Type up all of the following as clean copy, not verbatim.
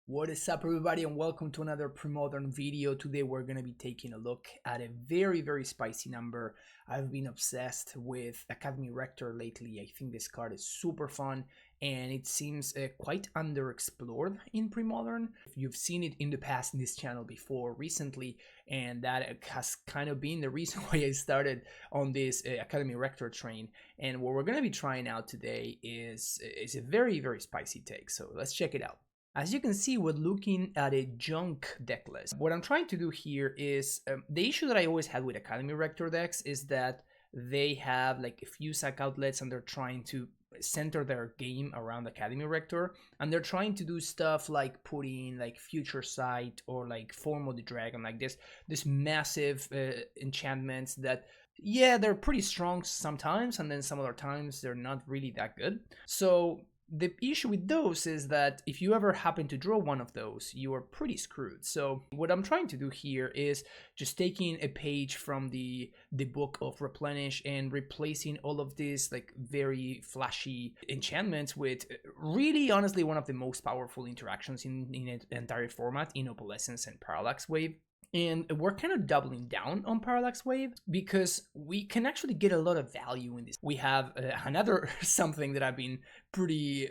What is up, everybody, and welcome to another Premodern video. Today we're going to be taking a look at a very spicy number. I've been obsessed with Academy Rector lately. I think this card is super fun and it seems quite underexplored in Premodern. You've seen it in the past in this channel before recently, and that has kind of been the reason why I started on this Academy Rector train. And what we're going to be trying out today is a very spicy take, so let's check it out. As you can see, we're looking at a junk deck list. What I'm trying to do here is, the issue that I always had with Academy Rector decks is that they have like a few sack outlets and they're trying to center their game around Academy Rector, and they're trying to do stuff like putting like Future Sight or like Form of the Dragon, like this massive enchantments that, yeah, they're pretty strong sometimes, and then some other times they're not really that good. So the issue with those is that if you ever happen to draw one of those, you are pretty screwed. So what I'm trying to do here is just taking a page from the book of Replenish and replacing all of these like very flashy enchantments with really honestly one of the most powerful interactions in an entire format in Opalescence and Parallax Wave. And we're kind of doubling down on Parallax Wave because we can actually get a lot of value in this. We have another something that I've been pretty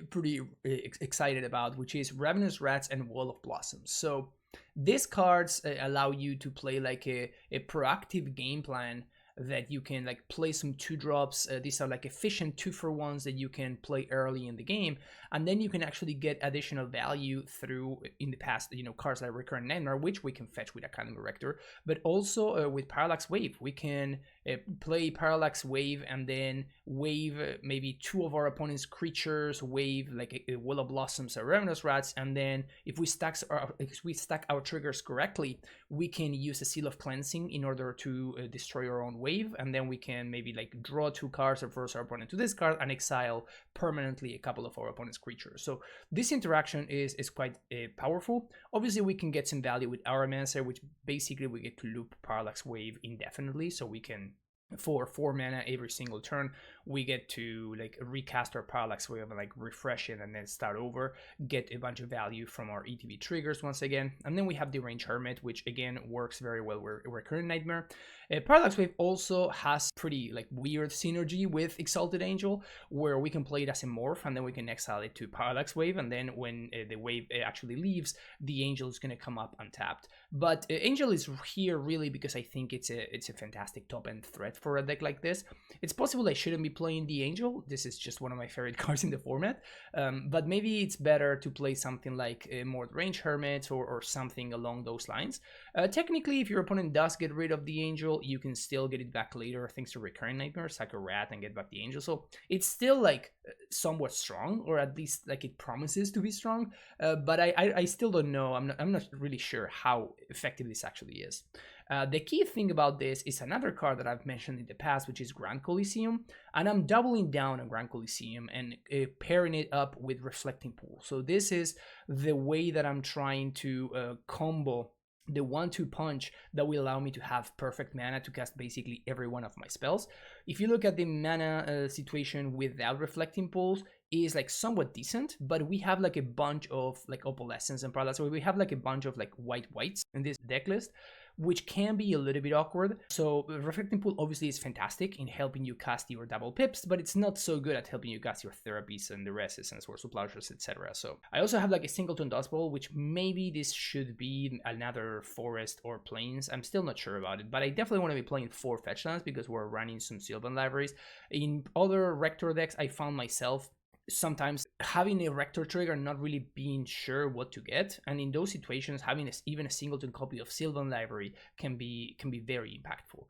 excited about, which is Ravenous Rats and Wall of Blossoms. So these cards allow you to play like a proactive game plan that you can like play some 2-drops. These are like efficient 2-for-1s that you can play early in the game, and then you can actually get additional value through, in the past, you know, cards like Recurrent Nightmare, which we can fetch with Academy Rector, but also with Parallax Wave. We can play Parallax Wave and then wave maybe 2 of our opponent's creatures, wave like a Wall of Blossoms or Ravenous Rats, and then if we stack our triggers correctly, we can use a Seal of Cleansing in order to destroy our own wave, and then we can maybe like draw 2 cards or force our opponent to discard and exile permanently a couple of our opponent's creatures. So this interaction is quite powerful. Obviously we can get some value with Auramancer, which basically we get to loop Parallax Wave indefinitely, so we can, for 4 mana every single turn, we get to like recast our Parallax Wave and like refresh it and then start over, get a bunch of value from our ETB triggers once again. And then we have the Range Hermit, which again works very well with Recurrent Nightmare. Parallax Wave also has pretty like weird synergy with Exalted Angel, where we can play it as a morph and then we can exile it to Parallax Wave, and then when the wave actually leaves, the Angel is going to come up untapped. But Angel is here really because I think it's a fantastic top-end threat for a deck like this. It's possible I shouldn't be playing the Angel. This is just one of my favorite cards in the format, but maybe it's better to play something like more Range Hermits or something along those lines. Technically, if your opponent does get rid of the Angel, you can still get it back later thanks to Recurrent Nightmare, sack a rat and get back the Angel. So it's still like somewhat strong, or at least like it promises to be strong, but I still don't know. I'm not really sure how effective this actually is. The key thing about this is another card that I've mentioned in the past, which is Grand Coliseum, and I'm doubling down on Grand Coliseum and pairing it up with Reflecting Pool. So this is the way that I'm trying to combo the 1-2 punch that will allow me to have perfect mana to cast basically every one of my spells. If you look at the mana situation without Reflecting Pools, is like somewhat decent, but we have like a bunch of like Opalescence and Parallax, so we have like a bunch of like whites in this deck list, which can be a little bit awkward. So Reflecting Pool obviously is fantastic in helping you cast your double pips, but it's not so good at helping you cast your therapies and the resistance or supplauses, etc. So I also have like a Singleton Dust Bowl, which maybe this should be another forest or plains. I'm still not sure about it, but I definitely want to be playing 4 fetch lands because we're running some Sylvan libraries. In other Rector decks, I found myself sometimes having a Rector trigger, not really being sure what to get, and in those situations having even a singleton copy of Sylvan Library can be very impactful.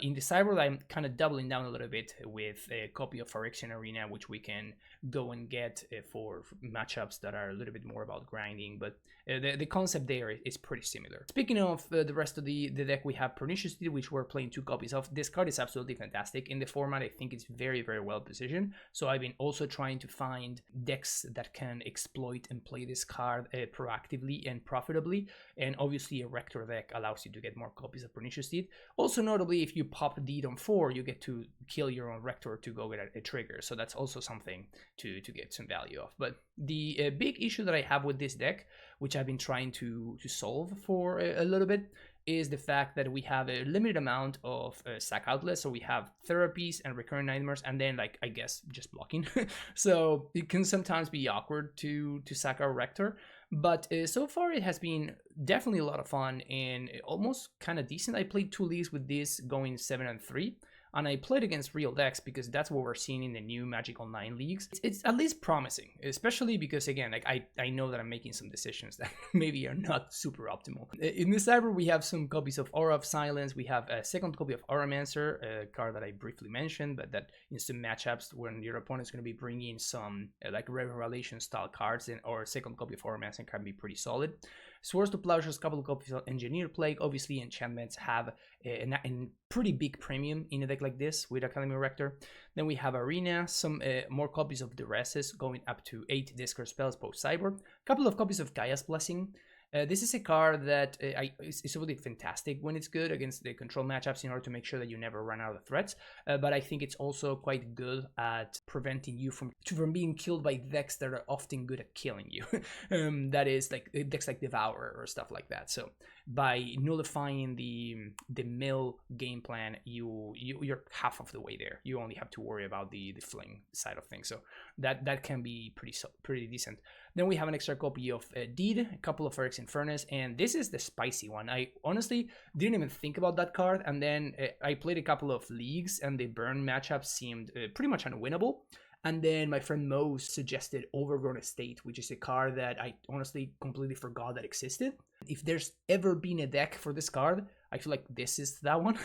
In the sideboard, I'm kind of doubling down a little bit with a copy of Phyrexian Arena, which we can go and get for matchups that are a little bit more about grinding, but the concept there is pretty similar. Speaking of the rest of the deck, we have Pernicious Deed, which we're playing 2 copies of. This card is absolutely fantastic. In the format, I think it's very well positioned, so I've been also trying to find decks that can exploit and play this card proactively and profitably, and obviously a Rector deck allows you to get more copies of Pernicious Deed. Also notably, if you pop deed on 4, you get to kill your own Rector to go get a trigger. So that's also something to get some value of. But the big issue that I have with this deck, which I've been trying to solve for a little bit, is the fact that we have a limited amount of sack outlets. So we have therapies and recurring nightmares, and then, like, I guess just blocking. So it can sometimes be awkward to sack our Rector. But so far it has been definitely a lot of fun and almost kind of decent. I played 2 leagues with this going 7-3. And I played against real decks because that's what we're seeing in the new Magic Online leagues. It's at least promising, especially because, again, like I know that I'm making some decisions that maybe are not super optimal. In this cyber, we have some copies of Aura of Silence. We have a second copy of Auramancer, a card that I briefly mentioned, but that in some matchups when your opponent's going to be bringing some like Revelation style cards, or a second copy of Auramancer can be pretty solid. Swords to Plowshares, a couple of copies of Engineer Plague. Obviously, enchantments have a pretty big premium in a deck like this with Academy Rector. Then we have Arena, some more copies of Duresses going up to 8 discard spells post cyber. A couple of copies of Gaia's Blessing. This is a card that is really fantastic when it's good against the control matchups in order to make sure that you never run out of threats. But I think it's also quite good at preventing you from being killed by decks that are often good at killing you. That is like decks like Devourer or stuff like that. So by nullifying the mill game plan, you're half of the way there. You only have to worry about the fling side of things. So that can be pretty decent. Then we have an extra copy of Deed, a couple of Eric's Infernus, and this is the spicy one. I honestly didn't even think about that card, and then I played a couple of leagues, and the burn matchup seemed pretty much unwinnable. And then my friend Mo suggested Overgrown Estate, which is a card that I honestly completely forgot that existed. If there's ever been a deck for this card, I feel like this is that one.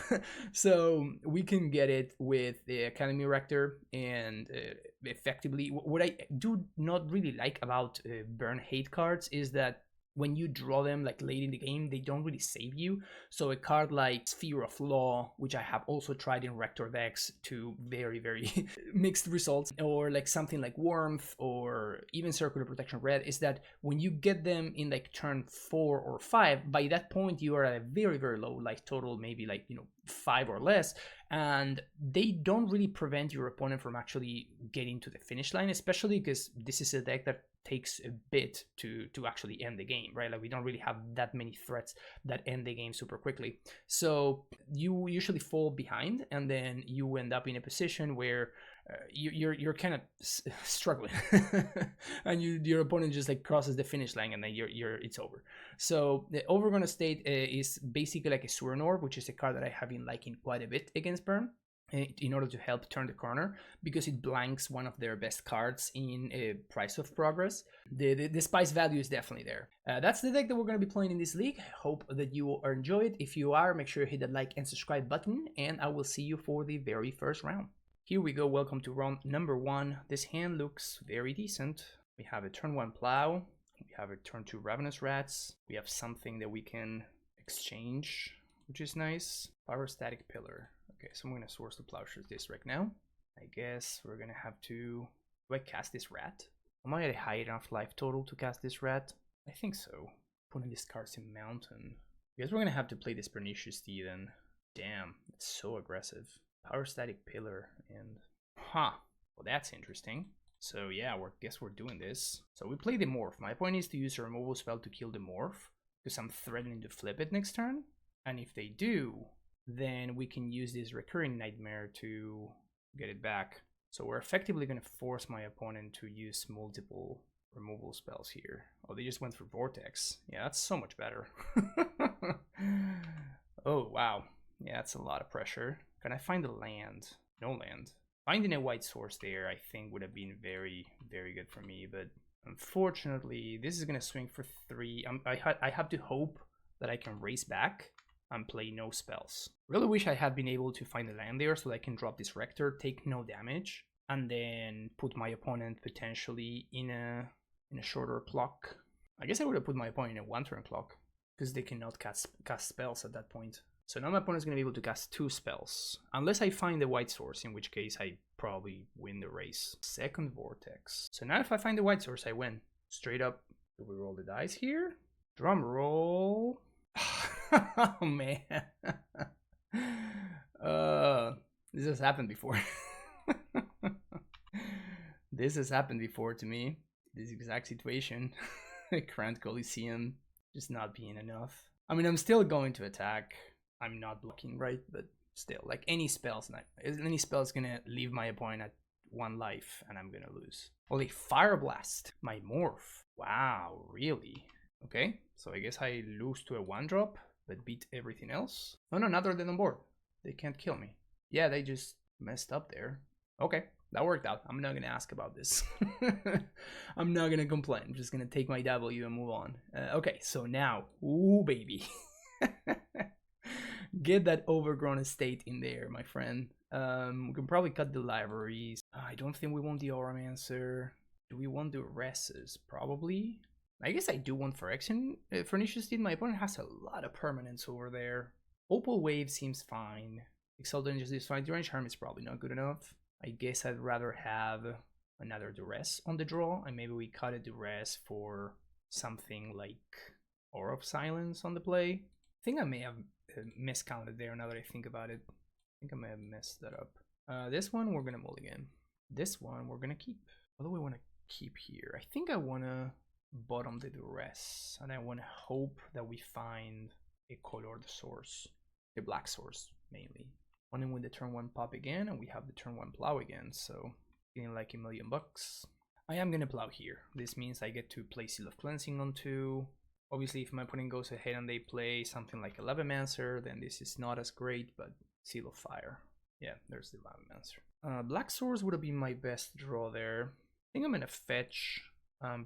So we can get it with the Academy Rector, and effectively, what I do not really like about burn hate cards is that when you draw them like late in the game, they don't really save you. So a card like Sphere of Law, which I have also tried in Rector decks to very, very mixed results, or like something like Warmth or even Circular Protection Red, is that when you get them in like turn 4 or 5, by that point you are at a very, very low life total, maybe like, 5 or less, and they don't really prevent your opponent from actually getting to the finish line, especially because this is a deck that takes a bit to actually end the game, right? Like we don't really have that many threats that end the game super quickly. So you usually fall behind, and then you end up in a position where you're kind of struggling, and your opponent just like crosses the finish line, and then it's over. So the Overgrown Estate is basically like a Swirn Orb, which is a card that I have been liking quite a bit against burn, in order to help turn the corner, because it blanks one of their best cards in a Price of Progress. The spice value is definitely there. That's the deck that we're going to be playing in this league. Hope that you enjoy it. If you are, make sure you hit that like and subscribe button, and I will see you for the very first round. Here we go. Welcome to round number 1. This hand looks very decent. We have a turn 1 Plow. We have a turn 2 Ravenous Rats. We have something that we can exchange, which is nice. Pyrostatic Pillar. Okay, so I'm going to Swords to Plowshares this right now. I guess we're going to have to... Do I cast this rat? Am I at a high enough life total to cast this rat? I think so. Putting these cards in Mountain. I guess we're going to have to play this Pernicious Deed then. Damn, it's so aggressive. Pyrostatic Pillar and... Huh. Well, that's interesting. So yeah, guess we're doing this. So we play the Morph. My point is to use a removal spell to kill the Morph, because I'm threatening to flip it next turn. And if they do, then we can use this Recurring Nightmare to get it back. So we're effectively going to force my opponent to use multiple removal spells here. Oh, they just went for Vortex. Yeah, that's so much better. Oh, wow. Yeah, that's a lot of pressure. Can I find a land? No land. Finding a white source there, I think, would have been very, very good for me. But unfortunately, this is going to swing for 3. I have to hope that I can race back and play no spells. Really wish I had been able to find a land there so that I can drop this Rector, take no damage, and then put my opponent potentially in a shorter clock. I guess I would have put my opponent in a 1-turn clock, because they cannot cast spells at that point. So now my opponent's going to be able to cast 2 spells, unless I find the white source, in which case I probably win the race. Second Vortex. So now if I find the white source, I win. Straight up. Do we roll the dice here? Drum roll. Oh, man. This has happened before. This has happened before to me. This exact situation. Grand Coliseum just not being enough. I mean, I'm still going to attack. I'm not blocking, right? But still, like any spell's gonna leave my opponent at 1 life, and I'm gonna lose. Holy Fire Blast, my morph. Wow, really? Okay, so I guess I lose to a 1-drop, but beat everything else. Oh no, now they're dead on board. They can't kill me. Yeah, they just messed up there. Okay, that worked out. I'm not gonna ask about this. I'm not gonna complain. I'm just gonna take my W and move on. Okay, so now, ooh baby. Get that overgrown estate in there, my friend. We can probably cut the libraries. I don't think we want the Auramancer. Do we want the Resses? Probably. I guess I do want Furnish's Steed. My opponent has a lot of permanents over there. Opal Wave seems fine. Exalted Angel is fine. Deranged Charm is probably not good enough. I guess I'd rather have another Duress on the draw, and maybe we cut a Duress for something like Aura of Silence on the play. I think I may have miscounted there now that I think about it. I think I may have messed that up. This one we're gonna mulligan. This one we're gonna keep. What do we want to keep here? I think I want to bottom the Duress, and I want to hope that we find a colored source, a black source mainly. Running with the turn 1 pop again, and we have the turn 1 plow again, so getting like $1 million bucks. I am gonna plow here. This means I get to play Seal of Cleansing on 2. Obviously, if my opponent goes ahead and they play something like a Lavamancer, then this is not as great, but Seal of Fire. Yeah, there's the Lavamancer. Black Source would have been my best draw there. I think I'm gonna fetch,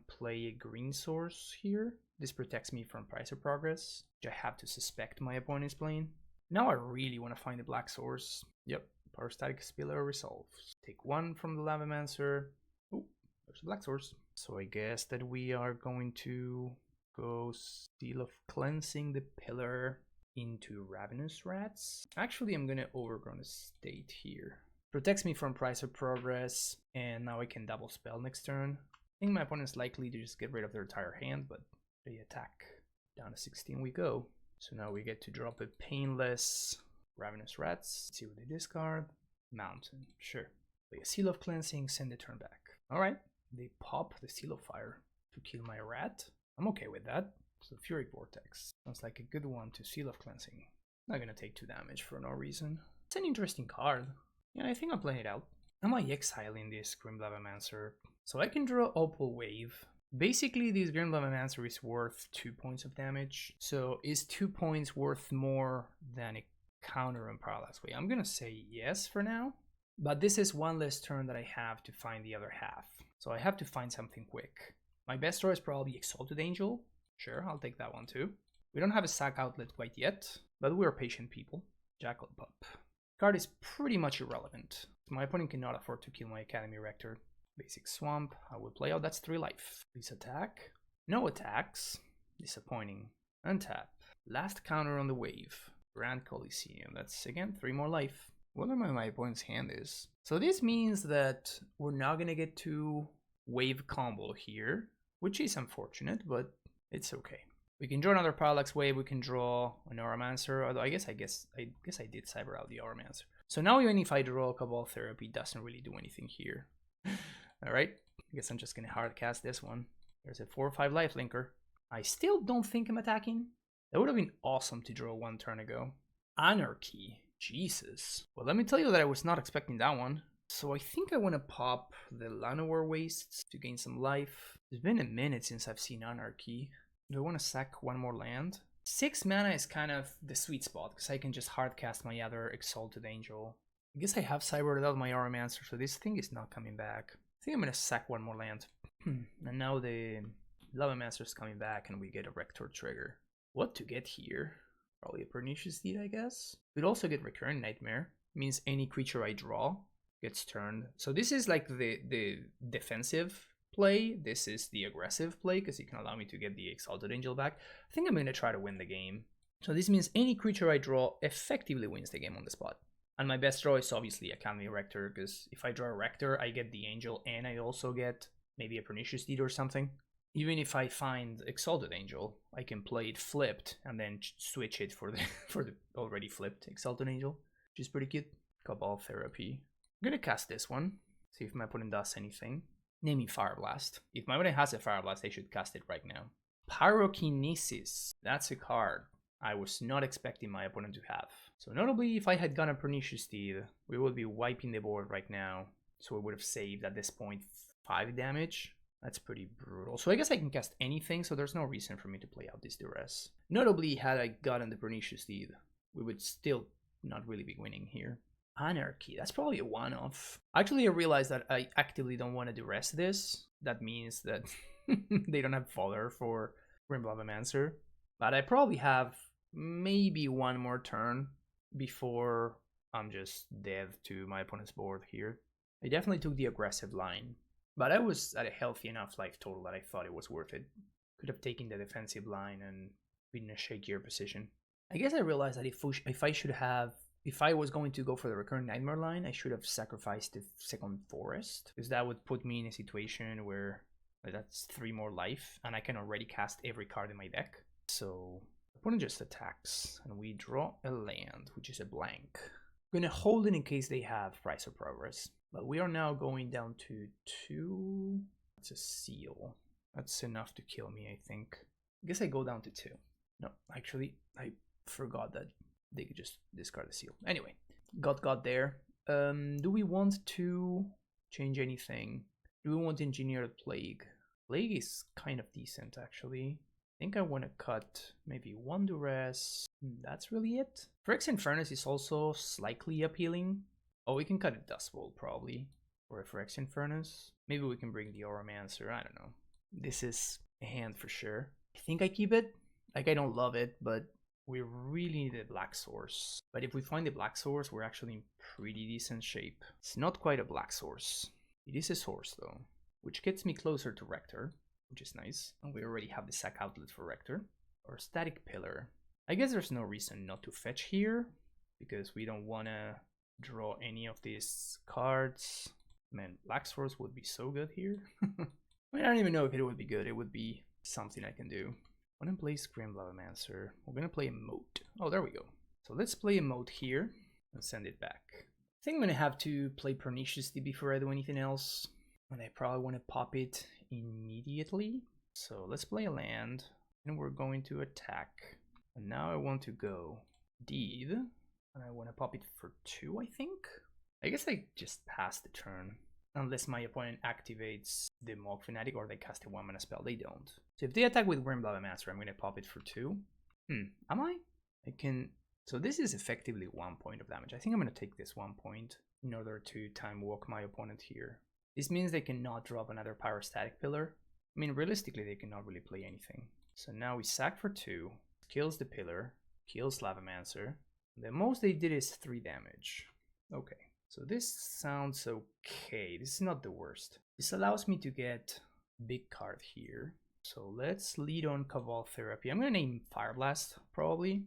play a green source here. This protects me from Price of Progress, which I have to suspect my opponent is playing. Now I really want to find the black source. Yep, Power Static Spiller resolves. Take 1 from the Lavamancer. Oh, there's the black source. So I guess that we are going to go Seal of Cleansing the Pillar into Ravenous Rats. Actually, I'm gonna Overgrown Estate here. Protects me from Price of Progress, and now I can double spell next turn. I think my opponent's likely to just get rid of their entire hand, but they attack. Down to 16 we go. So now we get to drop a painless Ravenous Rats. Let's see what they discard. Mountain, sure. Play a Seal of Cleansing, send the turn back. Alright, they pop the Seal of Fire to kill my rat. I'm okay with that. So Furic Vortex. Sounds like a good one to Seal of Cleansing. Not gonna take 2 damage for no reason. It's an interesting card. Yeah, I think I'm playing it out. Am I exiling this Grim Lavamancer? So I can draw Opal Wave. Basically, this Grim Lavamancer is worth 2 points of damage. So is 2 points worth more than a counter on Parallax Wave? I'm gonna say yes for now. But this is 1 less turn that I have to find the other half. So I have to find something quick. My best draw is probably Exalted Angel. Sure, I'll take that one too. We don't have a sack outlet quite yet, but we're patient people. Jackal Pup. Card is pretty much irrelevant. My opponent cannot afford to kill my Academy Rector. Basic Swamp, I will play out, that's 3 life. Please attack. No attacks. Disappointing. Untap. Last counter on the wave. Grand Coliseum, that's again 3 more life. Wonder where my opponent's hand is. So this means that we're not gonna get to wave combo here, which is unfortunate, but it's okay. We can draw another Parallax Wave, we can draw an Auramancer, although I guess I did cyber out the Auramancer. So now even if I draw Cabal Therapy, it doesn't really do anything here. Alright, I guess I'm just gonna hard cast this one. There's a 4 or 5 life linker. I still don't think I'm attacking. That would have been awesome to draw 1 turn ago. Anarchy, Jesus. Well, let me tell you that I was not expecting that one. So I think I want to pop the Llanowar Wastes to gain some life. It's been a minute since I've seen Anarchy. Do I want to sack 1 more land? 6 mana is kind of the sweet spot, because I can just hardcast my other Exalted Angel. I guess I have cybered out my Auramancer, so this thing is not coming back. I think I'm going to sack 1 more land. And now the Lavamancer is coming back, and we get a Rector trigger. What to get here? Probably a Pernicious Deed, I guess. We'd also get Recurrent Nightmare. It means any creature I draw gets turned. So this is like the defensive play. This is the aggressive play, because it can allow me to get the Exalted Angel back. I think I'm going to try to win the game. So this means any creature I draw effectively wins the game on the spot. And my best draw is obviously Academy Rector, because if I draw a Rector, I get the Angel, and I also get maybe a Pernicious Deed or something. Even if I find Exalted Angel, I can play it flipped and then switch it for the already flipped Exalted Angel. which is pretty cute. Cabal Therapy. I'm gonna cast this one, see if my opponent does anything. Naming Fire Blast. If my opponent has a Fire Blast, they should cast it right now. Pyrokinesis. That's a card I was not expecting my opponent to have. So notably, if I had gone a Pernicious Steed, we would be wiping the board right now. So we would have saved at this point 5 damage. That's pretty brutal. So I guess I can cast anything, so there's no reason for me to play out this Duress. Notably, had I gotten the Pernicious Steed, we would still not really be winning here. Anarchy, that's probably a one-off. Actually, I realized that I actively don't want to Duress this. That means that they don't have fodder for Grim Lavamancer. But I probably have maybe one more turn before I'm just dead to my opponent's board here. I definitely took the aggressive line, but I was at a healthy enough life total that I thought it was worth it. Could have taken the defensive line and been in a shakier position. I guess I realized that if I was going to go for the Recurrent Nightmare line, I should have sacrificed the second Forest, because that would put me in a situation where that's 3 more life, and I can already cast every card in my deck. So opponent just attacks, and we draw a land, which is a blank. I'm gonna hold it in case they have Price of Progress. But we are now going down to 2. That's a seal. That's enough to kill me, I think. I guess I go down to 2. No, actually, I forgot that they could just discard the seal. Anyway, got there. Do we want to change anything? Do we want Engineered Plague? Plague is kind of decent, actually. I think I want to cut maybe 1 Duress. That's really it. Phyrexian Furnace is also slightly appealing. Oh, we can cut a Dust Bowl probably. Or a Phyrexian Furnace. Maybe we can bring the Oromancer, I don't know. This is a hand for sure. I think I keep it. Like, I don't love it, but we really need a Black Source. But if we find the Black Source, we're actually in pretty decent shape. It's not quite a Black Source. It is a source though, which gets me closer to Rector, which is nice. And we already have the sack outlet for Rector. Or Static Pillar. I guess there's no reason not to fetch here, because we don't want to draw any of these cards. Man, Black Source would be so good here. I mean, I don't even know if it would be good. It would be something I can do. I'm gonna play Scream Lavamancer. We're gonna play a Moat. Oh, there we go. So let's play a Moat here and send it back. I think I'm gonna have to play Pernicious Steed before I do anything else. And I probably want to pop it immediately. So let's play a land. And we're going to attack. And now I want to go Deed. And I want to pop it for 2, I think. I guess I just pass the turn. Unless my opponent activates the Mog Fanatic or they cast a 1-mana spell. They don't. So if they attack with Grim Lavamancer, I'm going to pop it for 2. Am I? I can... So this is effectively 1 point of damage. I think I'm going to take this 1 point in order to time walk my opponent here. This means they cannot drop another Pyrostatic Pillar. I mean, realistically, they cannot really play anything. So now we sack for 2. Kills the Pillar. Kills Lavamancer. The most they did is 3 damage. Okay. So this sounds okay. This is not the worst. This allows me to get a big card here. So let's lead on Cabal Therapy. I'm going to name Fire Blast, probably.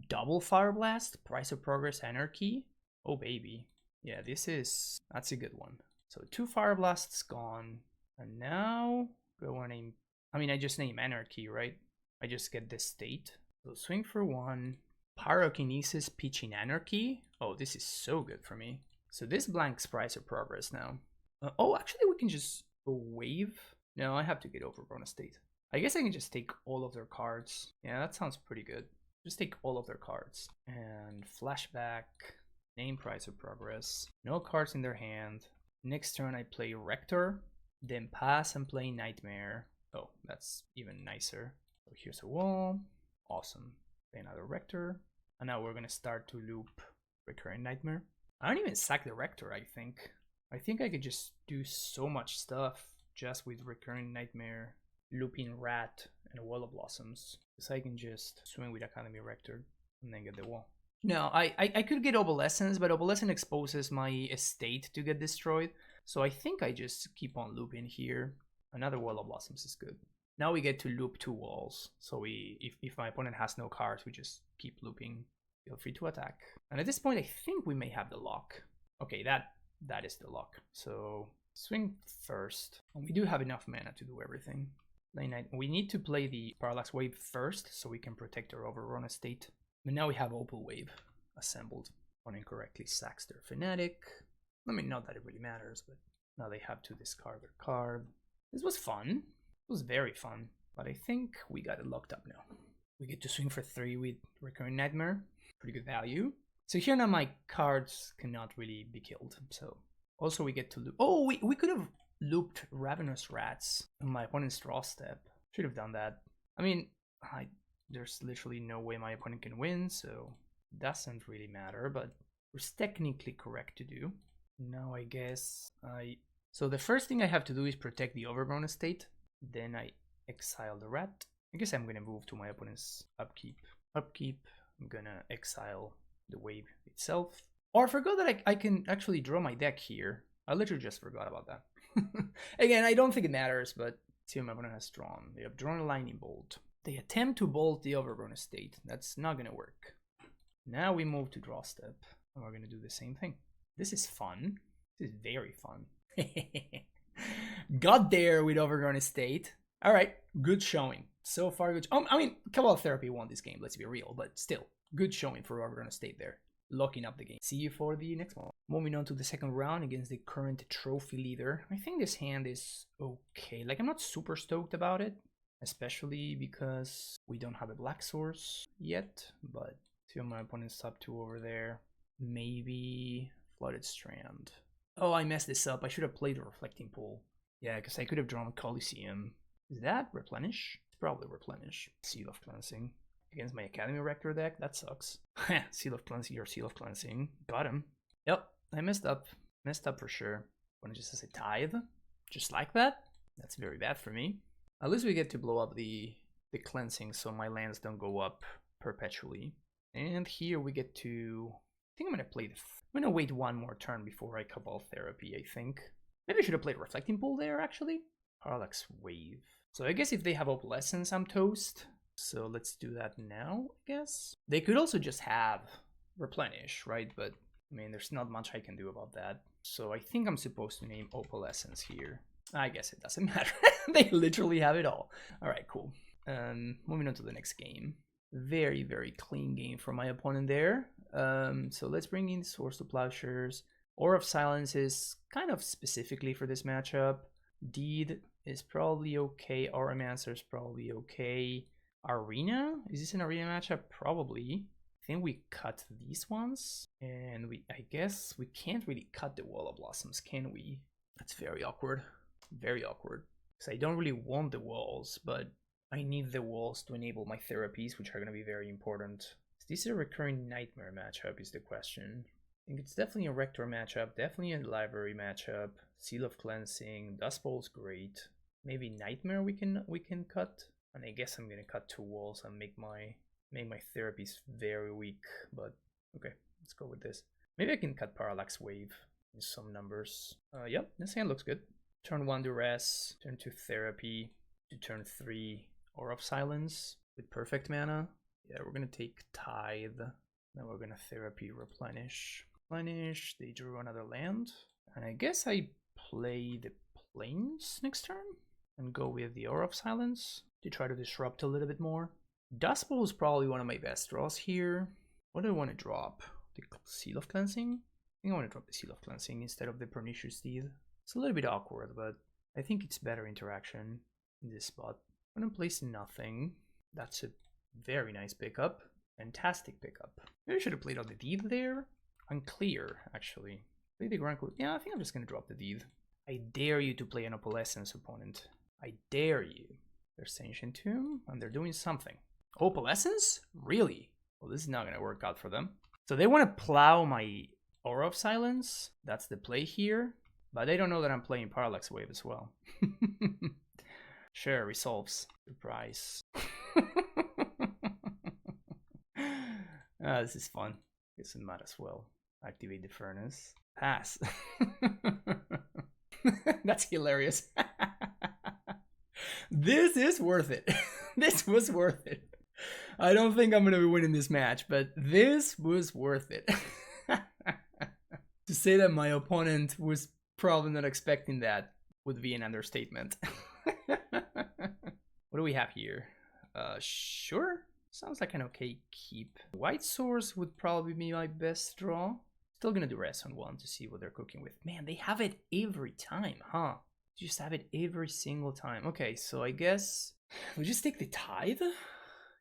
Double Fire Blast, Price of Progress, Anarchy. Oh, baby. Yeah, that's a good one. So 2 Fire Blasts gone. And now, I want to name, I just name Anarchy, right? I just get this state. So swing for 1. Pyrokinesis, Pitching Anarchy. Oh, this is so good for me. So this blanks Price of Progress now. Oh, actually we can just go wave. No, I have to get over on a state. I guess I can just take all of their cards. Yeah, that sounds pretty good. Just take all of their cards. And flashback, name Price of Progress. No cards in their hand. Next turn I play Rector. Then pass and play Nightmare. Oh, that's even nicer. So here's a wall. Awesome. Play another Rector. And now we're going to start to loop Recurrent Nightmare. I don't even sack the Rector, I think. I think I could just do so much stuff just with Recurrent Nightmare, looping Rat, and Wall of Blossoms. So I can just swing with Academy Rector and then get the wall. No, I could get Opalescence, but Opalescence exposes my estate to get destroyed. So I think I just keep on looping here. Another Wall of Blossoms is good. Now we get to loop 2 walls. So if my opponent has no cards, we just keep looping. Feel free to attack. And at this point, I think we may have the lock. Okay, that is the lock. So swing first. And we do have enough mana to do everything. We need to play the Parallax Wave first so we can protect our overrun estate. But now we have Opal Wave assembled. One incorrectly sacks their Fanatic. I mean, not that it really matters, but now they have to discard their card. This was fun. It was very fun. But I think we got it locked up now. We get to swing for 3 with Recurring Nightmare. Pretty good value. So here now my cards cannot really be killed. So also we get to loop. Oh, we could have looped Ravenous Rats on my opponent's draw step. Should have done that. I mean, there's literally no way my opponent can win, so it doesn't really matter, but it was technically correct to do. Now I guess so the first thing I have to do is protect the Overgrown Estate. Then I exile the rat. I guess I'm gonna move to my opponent's upkeep. I'm gonna exile the wave itself. Or I forgot that I can actually draw my deck here. I literally just forgot about that. Again, I don't think it matters, but see what my opponent has drawn. They have drawn a Lightning Bolt. They attempt to bolt the Overgrown Estate. That's not gonna work. Now we move to draw step, and we're gonna do the same thing. This is fun. This is very fun. Got there with Overgrown Estate. All right, good showing. So far, good. I mean, Cabal Therapy won this game, let's be real, but still, good showing for Overgrown Estate there. Locking up the game. See you for the next one. Moving on to the second round against the current trophy leader. I think this hand is okay. Like, I'm not super stoked about it, especially because we don't have a black source yet, but see what my opponent's up to over there. Maybe Flooded Strand. Oh, I messed this up. I should have played a Reflecting Pool. Yeah, because I could have drawn Coliseum. Is that Replenish? It's probably Replenish. Seal of Cleansing. Against my Academy Rector deck? That sucks. Seal of Cleansing or Seal of Cleansing. Got him. Yep, I messed up. Messed up for sure. When it just says a Tithe. Just like that. That's very bad for me. At least we get to blow up the cleansing so my lands don't go up perpetually. And here we get to... I think I'm going to play I'm going to wait one more turn before I Cabal Therapy, I think. Maybe I should have played Reflecting Pool there, actually. Parallax Wave. So I guess if they have Opalescence, I'm toast. So let's do that now, I guess. They could also just have Replenish, right? But, I mean, there's not much I can do about that. So I think I'm supposed to name Opalescence here. I guess it doesn't matter. They literally have it all. All right, cool. Moving on to the next game. Very, very clean game for my opponent there. So let's bring in Swords to Plowshares. Aura of Silence is kind of specifically for this matchup. Deed is probably okay. Auramancer is probably okay. Arena? Is this an arena matchup? Probably. I think we cut these ones. And I guess we can't really cut the Wall of Blossoms, can we? That's very awkward. Very awkward. Because I don't really want the walls, but I need the walls to enable my therapies, which are going to be very important. Is this a Recurring Nightmare matchup is the question. I think it's definitely a Rector matchup, definitely a Library matchup. Seal of Cleansing, Dust Bowl's great. Maybe Nightmare we can cut. And I guess I'm gonna cut 2 walls and make my therapies very weak, but okay, let's go with this. Maybe I can cut Parallax Wave in some numbers. Yep, this hand looks good. Turn 1 Duress, turn 2 Therapy, to turn 3 Aura of Silence with perfect mana. Yeah, we're gonna take Tithe. Now we're gonna Therapy Replenish. Replenish, they drew another land. And I guess I play the Plains next turn and go with the Aura of Silence to try to disrupt a little bit more. Dust Bowl is probably one of my best draws here. What do I want to drop? The Seal of Cleansing? I think I want to drop the Seal of Cleansing instead of the Pernicious Deed. It's a little bit awkward, but I think it's better interaction in this spot. I'm going to place nothing. That's a very nice pickup. Fantastic pickup. Maybe I should have played out the Deed there. Unclear, actually. Play the Grand Code. Yeah, I think I'm just going to drop the Deed. I dare you to play an Opalescence opponent. I dare you. There's Ancient Tomb, and they're doing something. Opalescence? Really? Well, this is not going to work out for them. So they want to plow my Aura of Silence. That's the play here. But they don't know that I'm playing Parallax Wave as well. Sure, resolves. Surprise. This is fun. Guess it might as well. Activate the Furnace. Pass. That's hilarious. This is worth it. This was worth it. I don't think I'm going to be winning this match, but this was worth it. To say that my opponent was probably not expecting that would be an understatement. What do we have here? Sure. Sounds like an okay keep. White Source would probably be my best draw. Still gonna do rest on 1 to see what they're cooking with. Man, they have it every time, huh? Just have it every single time. Okay, so I guess we just take the Tithe?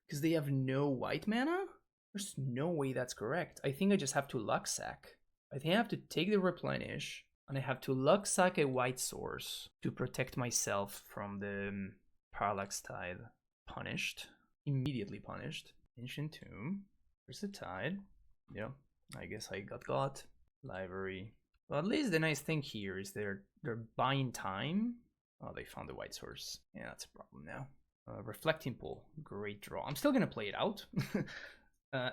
Because they have no white mana? There's no way that's correct. I think I just have to luck sack. I think I have to take the Replenish, and I have to luck sack a White Source to protect myself from the Parallax Tithe. Punished. Immediately punished. Ancient Tomb. Where's the Tide? Yeah, I guess I got. Library. Well, at least the nice thing here is they're buying time. Oh, they found the White Source. Yeah, that's a problem now. Reflecting Pool. Great draw. I'm still gonna play it out.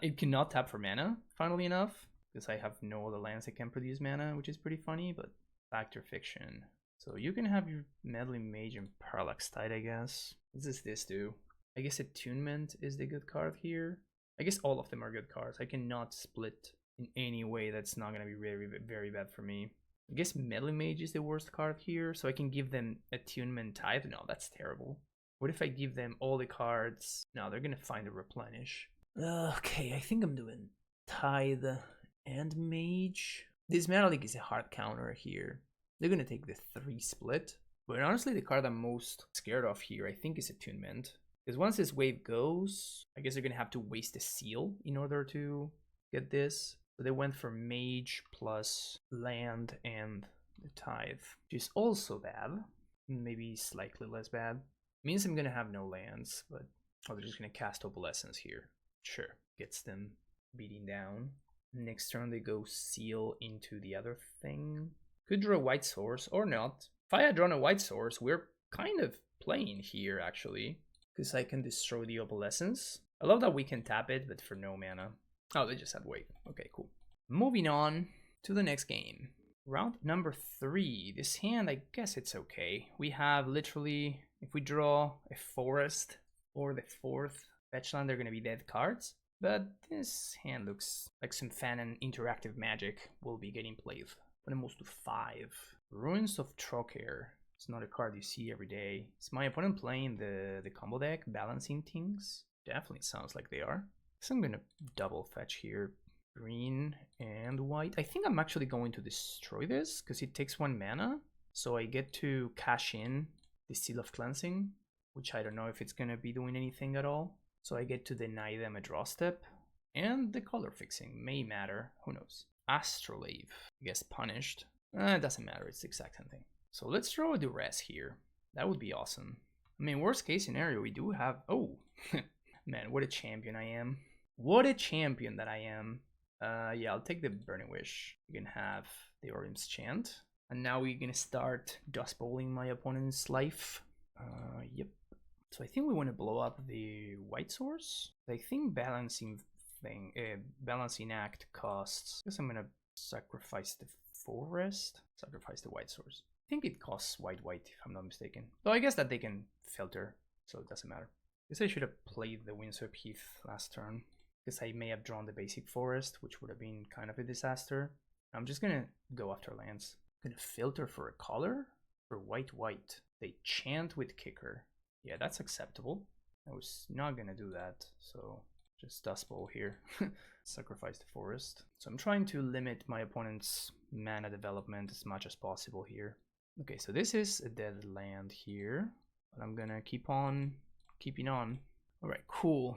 It cannot tap for mana, funnily enough, because I have no other lands that can produce mana, which is pretty funny, but Factor Fiction. So you can have your Meddling Mage and Parallax Tide, I guess. What does this do? I guess Attunement is the good card here. I guess all of them are good cards. I cannot split in any way that's not going to be very, very bad for me. I guess Meddling Mage is the worst card here, so I can give them Attunement Tithe. No, that's terrible. What if I give them all the cards? No, they're going to find a Replenish. Okay, I think I'm doing Tithe and Mage. This Mana Leak is a hard counter here. They're going to take the 3 split. But honestly, the card I'm most scared of here, I think, is Attunement. Because once this wave goes, I guess they're going to have to waste a seal in order to get this. So they went for Mage plus land and the Tithe, which is also bad. Maybe slightly less bad. It means I'm going to have no lands, but they're just going to cast Opalescence here. Sure, gets them beating down. Next turn they go seal into the other thing. Could draw a White Source or not. If I had drawn a White Source, we're kind of playing here actually. Because I can destroy the Opalescence. I love that we can tap it, but for no mana. Oh, they just had wait. Okay, cool. Moving on to the next game. Round number 3. This hand, I guess it's okay. We have literally, if we draw a forest or the 4th fetch land, they're going to be dead cards. But this hand looks like some fun and interactive magic will be getting played. Put them most to 5. Ruins of Trocare. It's not a card you see every day. Is my opponent playing the combo deck, balancing Tings? Definitely sounds like they are. So I'm going to double fetch here. Green and white. I think I'm actually going to destroy this because it takes 1 mana. So I get to cash in the Seal of Cleansing, which I don't know if it's going to be doing anything at all. So I get to deny them a draw step. And the color fixing may matter. Who knows? Astrolabe. I guess punished. It doesn't matter. It's the exact same thing. So let's throw a duress here. That would be awesome. I mean, worst case scenario, we do have... Oh, man, what a champion I am. What a champion that I am. Yeah, I'll take the Burning Wish. You can have the Orim's Chant. And now we're going to start Dust Bowling my opponent's life. Yep. So I think we want to blow up the White Source. I think Balancing Act costs... I guess I'm going to sacrifice the Forest. Sacrifice the White Source. I think it costs white, if I'm not mistaken. Though I guess that they can filter, so it doesn't matter. I guess I should have played the Windswept Heath last turn, because I may have drawn the basic forest, which would have been kind of a disaster. I'm just gonna go after lands. I'm gonna filter for a color for white. They chant with kicker. Yeah, that's acceptable. I was not gonna do that, so just Dust Bowl here. Sacrifice the forest. So I'm trying to limit my opponent's mana development as much as possible here. Okay, so this is a dead land here, but I'm gonna keeping on. All right, cool.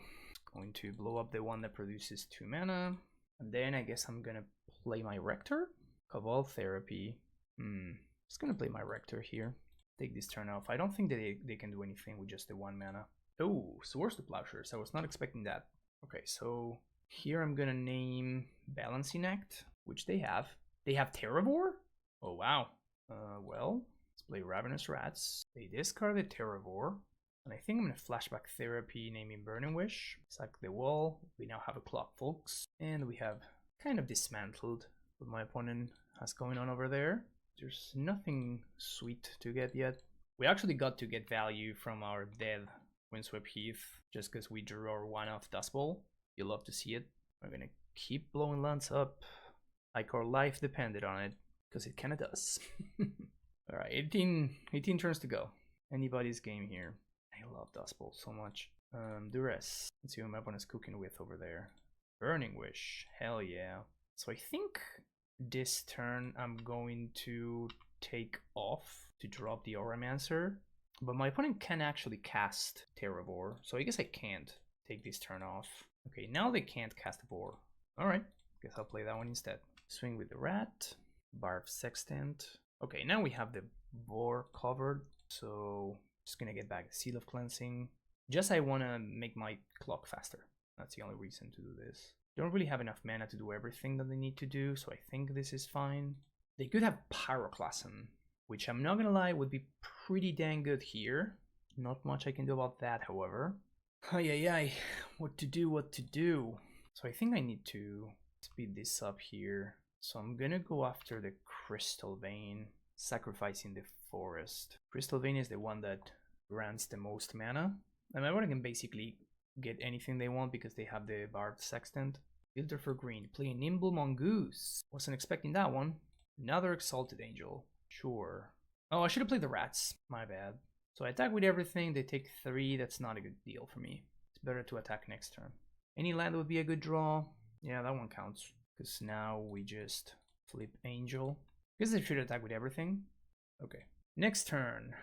Going to blow up the one that produces 2 mana, and then I guess I'm gonna play my Rector. Cabal Therapy. Just gonna play my Rector here. Take this turn off. I don't think that they can do anything with just the 1 mana. Oh, Swords to Plowshares. I was not expecting that. Okay, so here I'm gonna name Balancing Act, which they have. They have Terravore? Oh, wow. Well, let's play Ravenous Rats. They discarded Terravore. And I think I'm going to Flashback Therapy, naming Burning Wish. Sack the wall. We now have a Clock Folks. And we have kind of dismantled what my opponent has going on over there. There's nothing sweet to get yet. We actually got to get value from our dead Windswept Heath just because we drew our 1-off Dust Bowl. You love to see it. We're going to keep blowing lands up. Like our life depended on it, because it kind of does. Alright, 18 turns to go. Anybody's game here. I love Dust Bowl so much. Duress. Let's see what my opponent's cooking with over there. Burning Wish. Hell yeah. So I think this turn I'm going to take off to drop the Auramancer. But my opponent can actually cast Terravor, so I guess I can't take this turn off. Okay, now they can't cast Vor. Alright, guess I'll play that one instead. Swing with the Rat, Barb Sextant. Okay, now we have the Vor covered, so just gonna get back the Seal of Cleansing. Just I wanna make my clock faster. That's the only reason to do this. Don't really have enough mana to do everything that they need to do, so I think this is fine. They could have Pyroclasm, which I'm not gonna lie would be pretty dang good here. Not much I can do about that, however. Ay, what to do? So I think I need to speed this up here. So I'm gonna go after the Crystal Vein, sacrificing the Forest. Crystal Vein is the one that grants the most mana. And everyone can basically get anything they want because they have the Bard Sextant. Filter for green, play a Nimble Mongoose. Wasn't expecting that one. Another Exalted Angel. Sure. Oh, I should have played the Rats. My bad. So I attack with everything. They take 3. That's not a good deal for me. It's better to attack next turn. Any land would be a good draw. Yeah, that one counts. Because now we just flip Angel. Guess I should attack with everything. Okay. Next turn.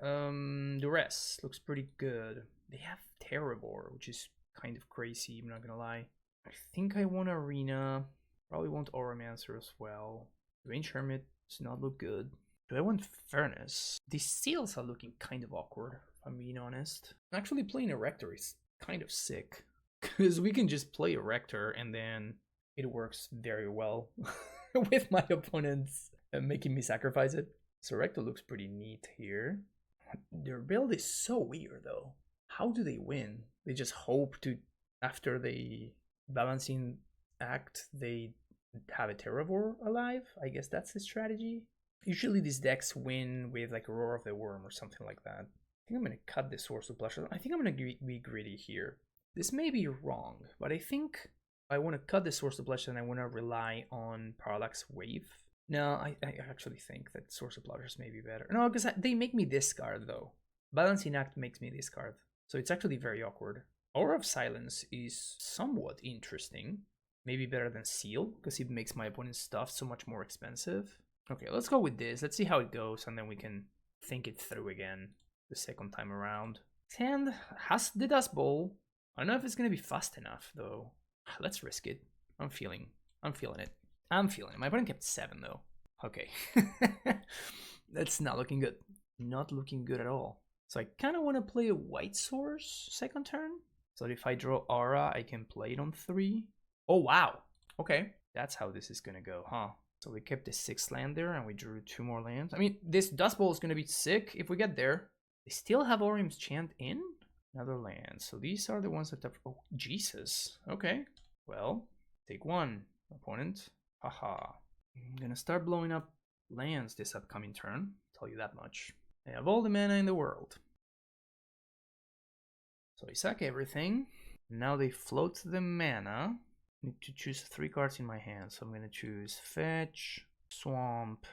Duress looks pretty good. They have Terravor, which is kind of crazy, I'm not gonna lie. I think I want Arena. Probably want Auramancer as well. Range Hermit does not look good. Do I want Furnace? These seals are looking kind of awkward, if I'm being honest. Actually playing a Rector is kind of sick. Because we can just play a Rector and then it works very well with my opponents making me sacrifice it. So Rector looks pretty neat here. Their build is so weird though. How do they win? They just hope to, after the balancing act, they have a Terravor alive? I guess that's the strategy. Usually these decks win with like a Roar of the Worm or something like that. I think I'm going to cut the Source of Blush. I think I'm going to be greedy here. This may be wrong, but I think I want to cut the Source of Blush and I want to rely on Parallax Wave. No, I actually think that Source of Blushes may be better. No, because they make me discard though. Balancing Act makes me discard. So it's actually very awkward. Aura of Silence is somewhat interesting. Maybe better than Seal, because it makes my opponent's stuff so much more expensive. Okay, let's go with this. Let's see how it goes, and then we can think it through again the second time around. Hand has the Dust Bowl. I don't know if it's going to be fast enough, though. Let's risk it. I'm feeling it. My opponent kept 7, though. Okay. That's not looking good. Not looking good at all. So I kind of want to play a White Source second turn. So if I draw Aura, I can play it on 3. Oh, wow. Okay. That's how this is going to go, huh? So we kept the 6th land there and we drew 2 more lands. I mean, this Dust Bowl is going to be sick if we get there. They still have Orium's Chant in? Another land. So these are the ones that have... Oh, Jesus. Okay. Well, take 1, opponent. Haha. I'm going to start blowing up lands this upcoming turn. I'll tell you that much. I have all the mana in the world. So I sack everything. Now they float the mana. I need to choose 3 cards in my hand. So I'm going to choose Fetch, Swamp,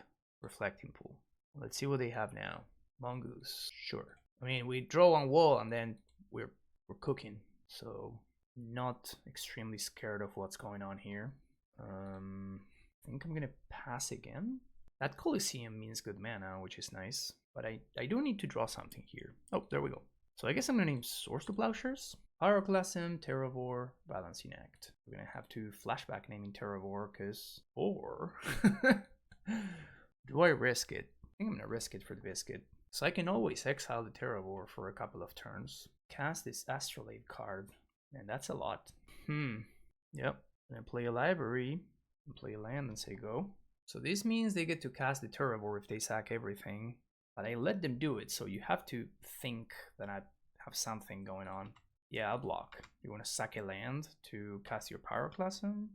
Reflecting Pool. Let's see what they have now. Mongoose. Sure. I mean, we draw one wall and then we're cooking. So not extremely scared of what's going on here. I think I'm going to pass again. That Coliseum means good mana, which is nice. But I do need to draw something here. Oh, there we go. So I guess I'm going to name Source to Plowshares. Pyroclasm, Terravor, Balancing Act. We're going to have to flashback naming Terravor because... Or... do I risk it? I think I'm going to risk it for the biscuit. So I can always exile the Terravor for a couple of turns. Cast this Astrolabe card. And that's a lot. Yep. I'm going to play a library. And play a land and say go. So this means they get to cast the Terravor if they sack everything. But I let them do it, so you have to think that I have something going on. Yeah, I'll block. You want to sack a land to cast your Pyroclasm?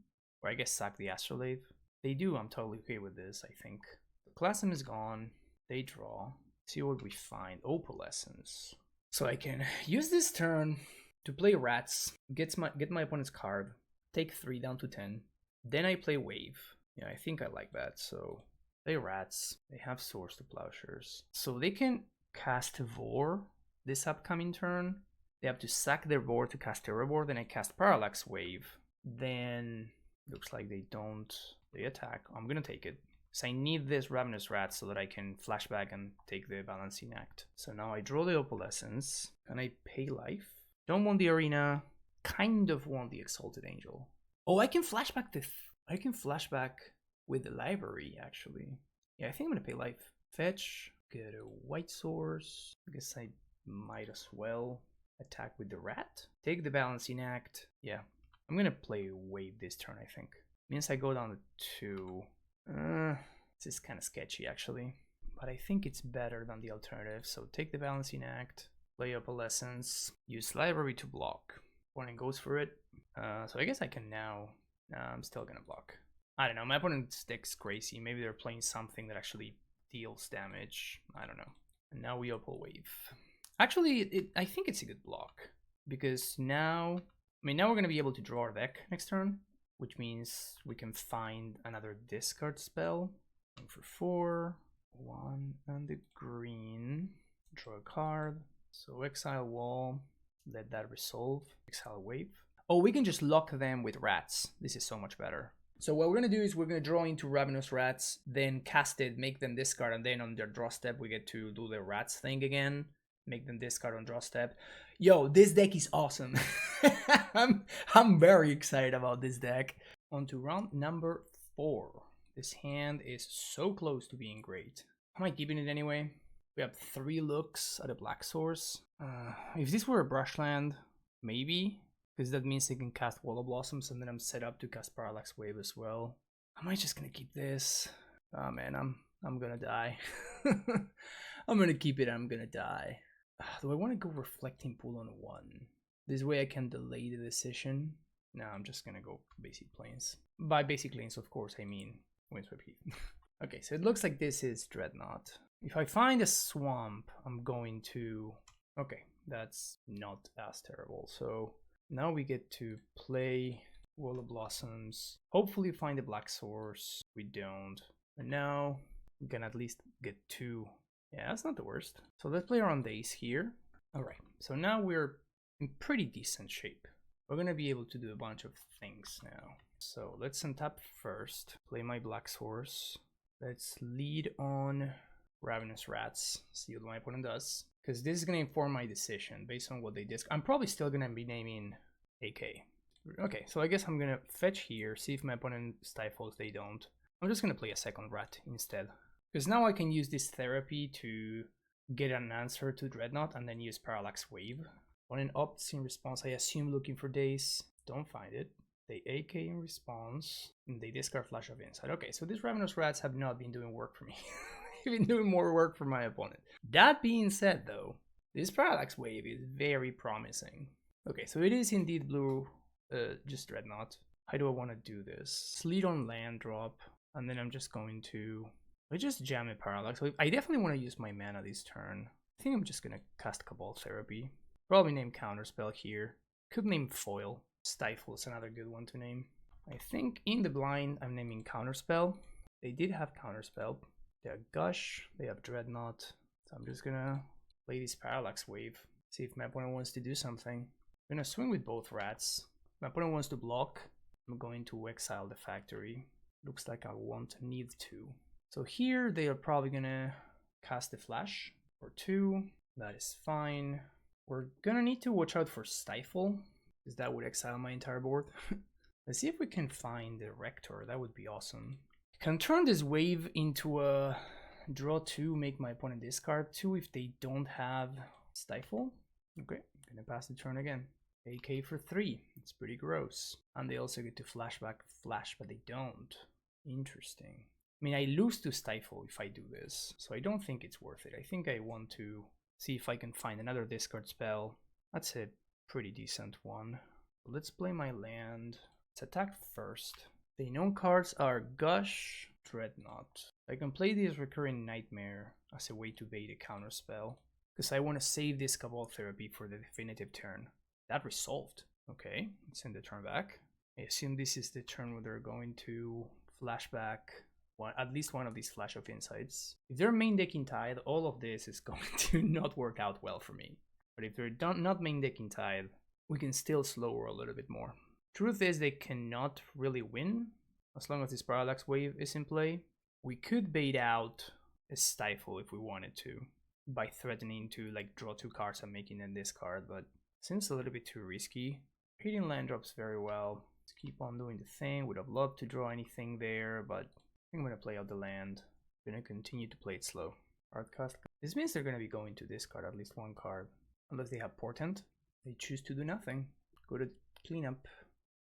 Or I guess sack the Astrolabe. They do, I'm totally okay with this, I think. The Clasm is gone. They draw. See what we find. Opalescence. So I can use this turn to play Rats, get my opponent's card, take 3 down to 10. Then I play Wave. Yeah, I think I like that, so... Play Rats. They have Source to Plowshares. So they can cast Vor this upcoming turn. They have to sack their board to cast Terror Board, and I cast Parallax Wave. Then looks like they don't. They attack. I'm gonna take it. So I need this Ravenous Rat so that I can flashback and take the Balancing Act. So now I draw the Opalescence, and I pay life. Don't want the Arena. Kind of want the Exalted Angel. Oh, I can flashback I can flashback with the library, actually. Yeah, I think I'm gonna pay life. Fetch, get a white source. I guess I might as well attack with the rat. Take the Balancing Act. Yeah, I'm gonna play Wave this turn, I think. Means I go down to 2. This is kind of sketchy, actually. But I think it's better than the alternative. So take the Balancing Act, play Opalescence, use library to block. Opponent goes for it. So I guess I can now. I'm still gonna block. I don't know. My opponent's deck's crazy. Maybe they're playing something that actually deals damage. I don't know. And now we Opal Wave. Actually, I think it's a good block because now, now we're gonna be able to draw our deck next turn, which means we can find another discard spell. Going for 4, 1 and the green. Draw a card. So exile wall. Let that resolve. Exile Wave. Oh, we can just lock them with rats. This is so much better. So what we're gonna do is we're gonna draw into Ravenous Rats, then cast it, make them discard, and then on their draw step we get to do the rats thing again. Make them discard on draw step. Yo, this deck is awesome. I'm very excited about this deck. On to round number 4. This hand is so close to being great. Am I keeping it anyway? We have 3 looks at a black source. If this were a brush land, maybe. Because that means I can cast Wall of Blossoms and then I'm set up to cast Parallax Wave as well. Am I just gonna keep this? Oh man, I'm gonna die. I'm gonna keep it, I'm gonna die. Do I want to go Reflecting Pool on 1? This way I can delay the decision. No, I'm just gonna go Basic Plains. By Basic Plains, of course, I mean Windswept Heath. Okay, so it looks like this is Dreadnought. If I find a swamp, I'm going to... Okay, that's not as terrible. So now we get to play Wall of Blossoms. Hopefully find a black source. We don't. And now we can at least get 2. Yeah, that's not the worst. So let's play around the ace here. All right, so now we're in pretty decent shape. We're gonna be able to do a bunch of things now. So let's untap first, play my black source. Let's lead on Ravenous Rats, see what my opponent does. Because this is gonna inform my decision based on what they disc. I'm probably still gonna be naming AK. Okay, so I guess I'm gonna fetch here, see if my opponent stifles, they don't. I'm just gonna play a second rat instead. Because now I can use this therapy to get an answer to Dreadnought and then use Parallax Wave. Opponent opts in response, I assume looking for days. Don't find it. They AK in response, and they discard Flash of Insight. Okay, so these Ravenous Rats have not been doing work for me. They've been doing more work for my opponent. That being said though, this Parallax Wave is very promising. Okay, so it is indeed blue, just Dreadnought. How do I want to do this? Sleet on land drop, and then I'm just going to... I just jam a Parallax. I definitely want to use my mana this turn. I think I'm just going to cast Cabal Therapy. Probably name Counterspell here. Could name Foil. Stifle is another good one to name. I think in the blind I'm naming Counterspell. They did have Counterspell. They have Gush. They have Dreadnought. So I'm just going to play this Parallax Wave. See if my opponent wants to do something. I'm going to swing with both rats. My opponent wants to block. I'm going to exile the factory. Looks like I won't need to. So here they are probably gonna cast the Flash for 2. That is fine. We're gonna need to watch out for Stifle, because that would exile my entire board. Let's see if we can find the Rector. That would be awesome. Can turn this wave into a draw 2, make my opponent discard 2 if they don't have Stifle. Okay, I'm gonna pass the turn again. AK for 3. It's pretty gross. And they also get to flashback Flash, but they don't. Interesting. I mean, I lose to Stifle if I do this, so I don't think it's worth it. I think I want to see if I can find another discard spell. That's a pretty decent one. Let's play my land. Let's attack first. The known cards are Gush, Dreadnought. I can play this Recurring Nightmare as a way to bait a counter spell, because I want to save this Cabal Therapy for the definitive turn. That resolved. Okay, let's send the turn back. I assume this is the turn where they're going to flashback at least one of these Flash of Insights. If they're main decking Tide, all of this is going to not work out well for me. But if they're not main decking Tide, we can still slow roll a little bit more. Truth is, they cannot really win as long as this Parallax Wave is in play. We could bait out a Stifle if we wanted to, by threatening to like draw 2 cards and making them discard, but seems a little bit too risky. Hitting land drops very well. Let's keep on doing the thing. Would have loved to draw anything there, but I think I'm gonna play out the land. I'm gonna continue to play it slow. Card cost. This means they're gonna be going to discard at least 1 card. Unless they have Portent. They choose to do nothing. Go to cleanup.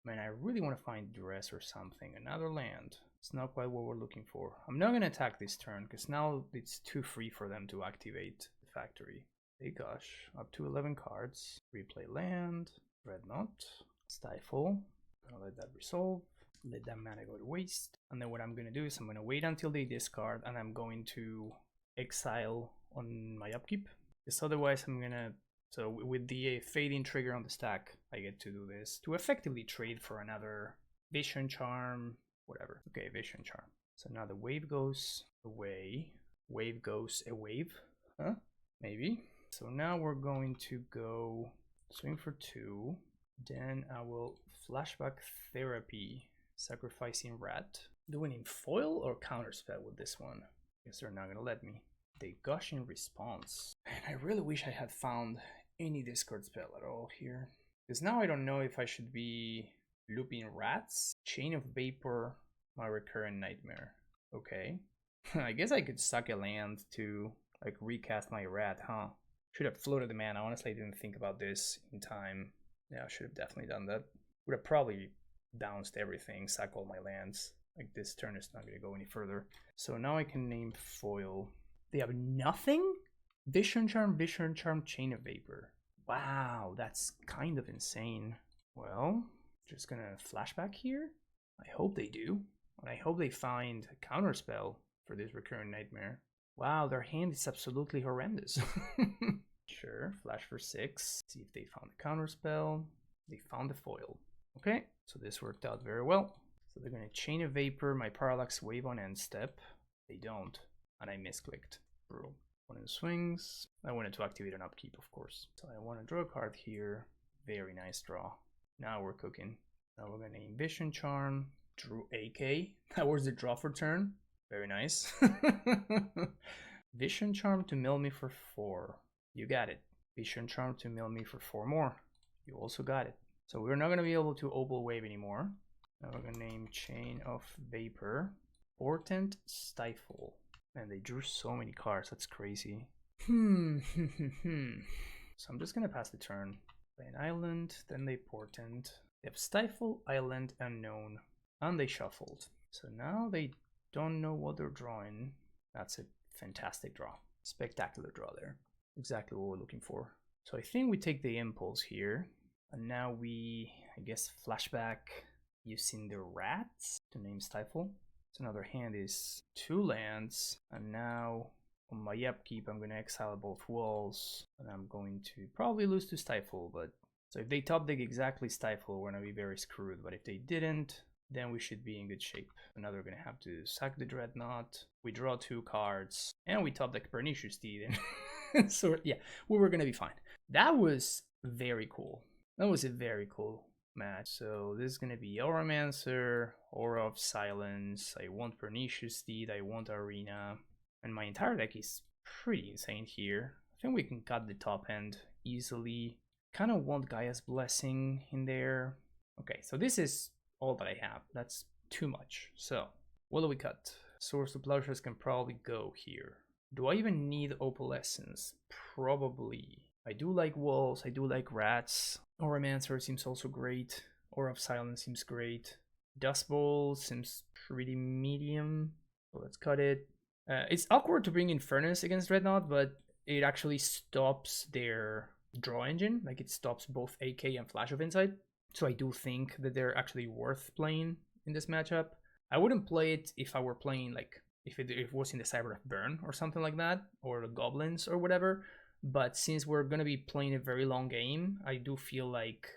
Man, I really want to find Duress or something. Another land. It's not quite what we're looking for. I'm not gonna attack this turn, because now it's too free for them to activate the factory. Hey gosh, up to 11 cards. Replay land. Dreadnought. Stifle. Gonna let that resolve. Let that mana go to waste. And then what I'm gonna do is I'm gonna wait until they discard, and I'm going to exile on my upkeep. Because otherwise I'm gonna... So with the fading trigger on the stack, I get to do this to effectively trade for another Vision Charm, whatever. Okay, Vision Charm. So now the wave goes away. Wave goes a wave. Huh? Maybe. So now we're going to go swing for 2. Then I will flashback Therapy, sacrificing Rat. Doing in foil or counterspell with this one? Guess they're not gonna let me. They gush in response. And I really wish I had found any discard spell at all here. Because now I don't know if I should be looping Rats, Chain of Vapor, my Recurrent Nightmare. Okay. I guess I could suck a land to like recast my Rat, huh? Should have floated the mana. Honestly, I didn't think about this in time. Yeah, I should have definitely done that. Would have probably bounced everything, sack all my lands. Like this turn is not going to go any further. So now I can name foil. They have nothing? Vision Charm, Chain of Vapor. Wow, that's kind of insane. Well, just gonna flashback here. I hope they do. And I hope they find a counterspell for this Recurrent Nightmare. Wow, their hand is absolutely horrendous. Sure, flash for 6. See if they found a counterspell. They found the foil. Okay, so this worked out very well. So they're gonna Chain of Vapor my Parallax Wave on end step. They don't, and I misclicked. Brutal. Opponent swings. I wanted to activate an upkeep, of course. So I want to draw a card here. Very nice draw. Now we're cooking. Now we're gonna name Vision Charm. Drew AK. That was the draw for turn. Very nice. Vision Charm to mill me for 4. You got it. Vision Charm to mill me for 4 more. You also got it. So we're not going to be able to Opal Wave anymore. Now we're going to name Chain of Vapor. Portent Stifle. Man, they drew so many cards. That's crazy. So I'm just going to pass the turn. Play an island. Then they Portent. They have Stifle, Island, Unknown. And they shuffled. So now they don't know what they're drawing. That's a fantastic draw. Spectacular draw there. Exactly what we're looking for. So I think we take the impulse here. And now we, I guess, flashback using the Rats to name Stifle. So now their hand is 2 lands. And now on my upkeep, I'm going to exile both walls. And I'm going to probably lose to Stifle. But so if they top deck exactly Stifle, we're going to be very screwed. But if they didn't, then we should be in good shape. And now they're going to have to sack the Dreadnought. We draw 2 cards. And we top deck Pernicious Steed. So yeah, we were going to be fine. That was very cool. That was a very cool match. So this is going to be Auramancer, Aura of Silence. I want Pernicious Steed. I want Arena. And my entire deck is pretty insane here. I think we can cut the top end easily. Kind of want Gaia's Blessing in there. Okay, so this is all that I have. That's too much. So what do we cut? Source of Plowshares can probably go here. Do I even need Opalescence? Probably. I do like Walls. I do like Rats. Auramancer seems also great. Aura of Silence seems great. Dust Bowl seems pretty medium. So let's cut it. It's awkward to bring in Furnace against Dreadnought, but it actually stops their draw engine. Like it stops both AK and Flash of Insight. So I do think that they're actually worth playing in this matchup. I wouldn't play it if I were playing like if it was in the Cyber of Burn or something like that, or the Goblins or whatever. But since we're going to be playing a very long game, I do feel like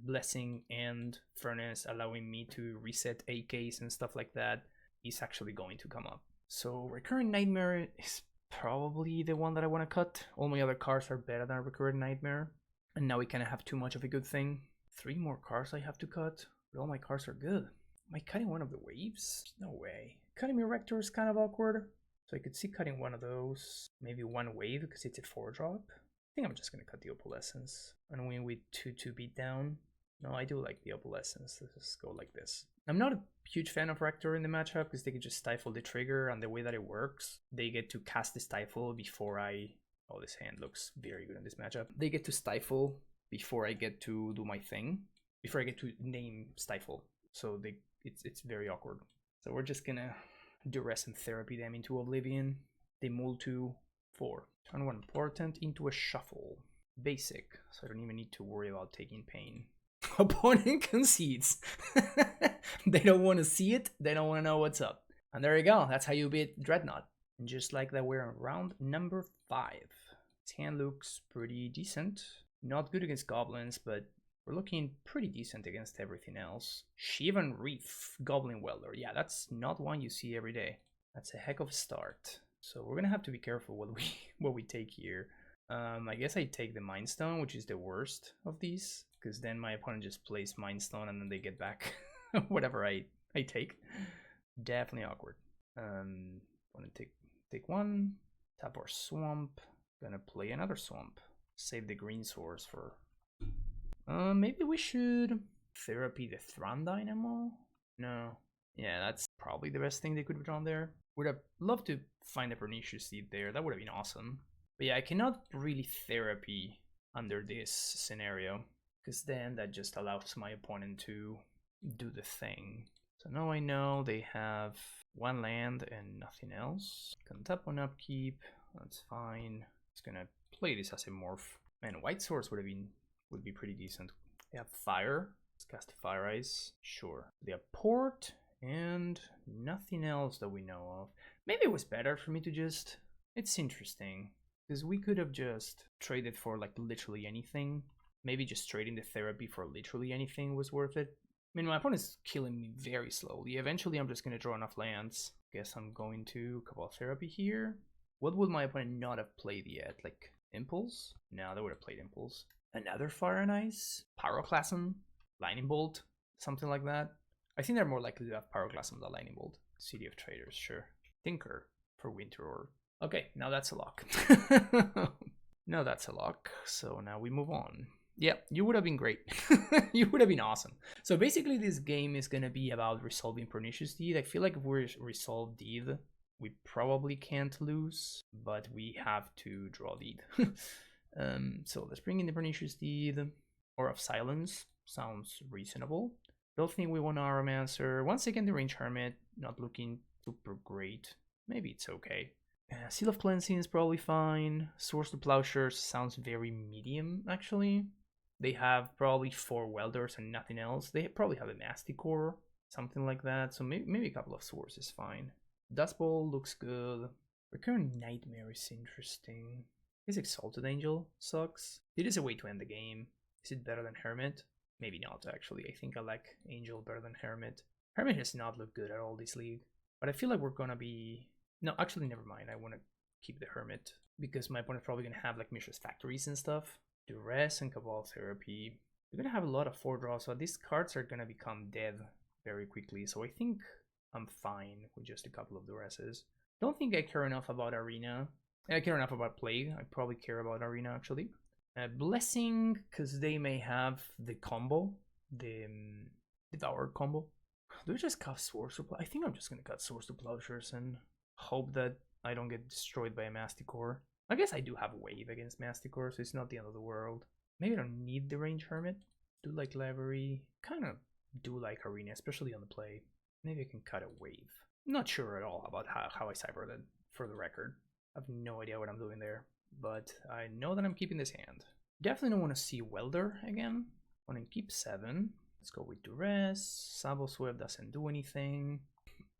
Blessing and Furnace allowing me to reset AKs and stuff like that is actually going to come up. So Recurrent Nightmare is probably the one that I want to cut. All my other cards are better than a Recurrent Nightmare. And now we kind of have too much of a good thing. 3 more cards I have to cut, but all my cards are good. Am I cutting one of the waves? No way. Cutting my Rector is kind of awkward. So I could see cutting one of those. Maybe one wave because it's a 4-drop. I think I'm just going to cut the Opalescence. And win with 2-2 beatdown. No, I do like the Opalescence. Let's just go like this. I'm not a huge fan of Rector in the matchup because they can just stifle the trigger, and the way that it works, they get to cast the stifle before I... Oh, this hand looks very good in this matchup. They get to stifle before I get to do my thing. Before I get to name stifle. So it's very awkward. So we're just gonna duress and therapy them into oblivion. They mull to 4. Turn 1 portent into a shuffle. Basic, so I don't even need to worry about taking pain. Opponent concedes. They don't want to see it. They don't want to know what's up. And there you go. That's how you beat Dreadnought. And just like that, we're on round number 5. This hand looks pretty decent. Not good against goblins, but we're looking pretty decent against everything else. Shivan Reef, Goblin Welder. Yeah, that's not one you see every day. That's a heck of a start. So we're gonna have to be careful what we take here. I guess I take the Mind Stone, which is the worst of these, because then my opponent just plays Mind Stone and then they get back whatever I take. Definitely awkward. Wanna take one, tap our swamp. Gonna play another swamp. Save the green source for... maybe we should therapy the Thran Dynamo? No. Yeah, that's probably the best thing they could have drawn there. Would have loved to find a Pernicious Seed there. That would have been awesome. But yeah, I cannot really therapy under this scenario, because then that just allows my opponent to do the thing. So now I know they have 1 land and nothing else. Can tap on upkeep. That's fine. Just gonna play this as a morph. Man, White Source would be pretty decent. They have fire. Let's cast Fire Ice. Sure. They have port and nothing else that we know of. Maybe it was better for me to just... It's interesting, because we could have just traded for like literally anything. Maybe just trading the therapy for literally anything was worth it. I mean, my opponent's killing me very slowly. Eventually, I'm just going to draw enough lands. Guess I'm going to Cabal Therapy here. What would my opponent not have played yet? Like, Impulse? No, they would have played Impulse. Another Fire and Ice? Pyroclasm? Lightning Bolt? Something like that? I think they're more likely to have Pyroclasm than Lightning Bolt. City of Traders, sure. Tinker for Winter Orb. Okay, now that's a lock. Now that's a lock. So now we move on. Yeah, you would have been great. You would have been awesome. So basically this game is going to be about resolving Pernicious Deed. I feel like if we resolve Deed, we probably can't lose, but we have to draw Deed. So let's bring in the Pernicious Deed. Or of Silence. Sounds reasonable. Don't think we want Aromancer. Once again, the Range Hermit. Not looking super great. Maybe it's okay. Seal of Cleansing is probably fine. Source to Plowshares sounds very medium, actually. They have probably 4 Welders and nothing else. They probably have a Masticore, something like that. So maybe a couple of Swords is fine. Dust Bowl looks good. Recurrent Nightmare is interesting. Is Exalted Angel sucks. It is a way to end the game. Is it better than Hermit? Maybe not, actually. I think I like Angel better than Hermit. Hermit has not looked good at all this league. But I feel like we're gonna be... No, actually, never mind. I want to keep the Hermit, because my opponent's probably going to have like Mishra's Factories and stuff. Duress and Cabal Therapy. We're going to have a lot of 4 draws, so these cards are going to become dead very quickly. So I think I'm fine with just a couple of Duresses. Don't think I care enough about Arena. I care enough about Plague. I probably care about Arena, actually. Blessing, because they may have the combo. The Devour combo. Do I just cut Source to Plowshares? I think I'm just going to cut Source to Plowshares and hope that I don't get destroyed by a Masticore. I guess I do have a wave against Masticore, so it's not the end of the world. Maybe I don't need the Range Hermit. Do like Library. Kind of do like Arena, especially on the play. Maybe I can cut a wave. Not sure at all about how I cybered it, for the record. I have no idea what I'm doing there. But I know that I'm keeping this hand. Definitely don't want to see Welder again. Want to keep 7. Let's go with Duress. Sabos Web doesn't do anything.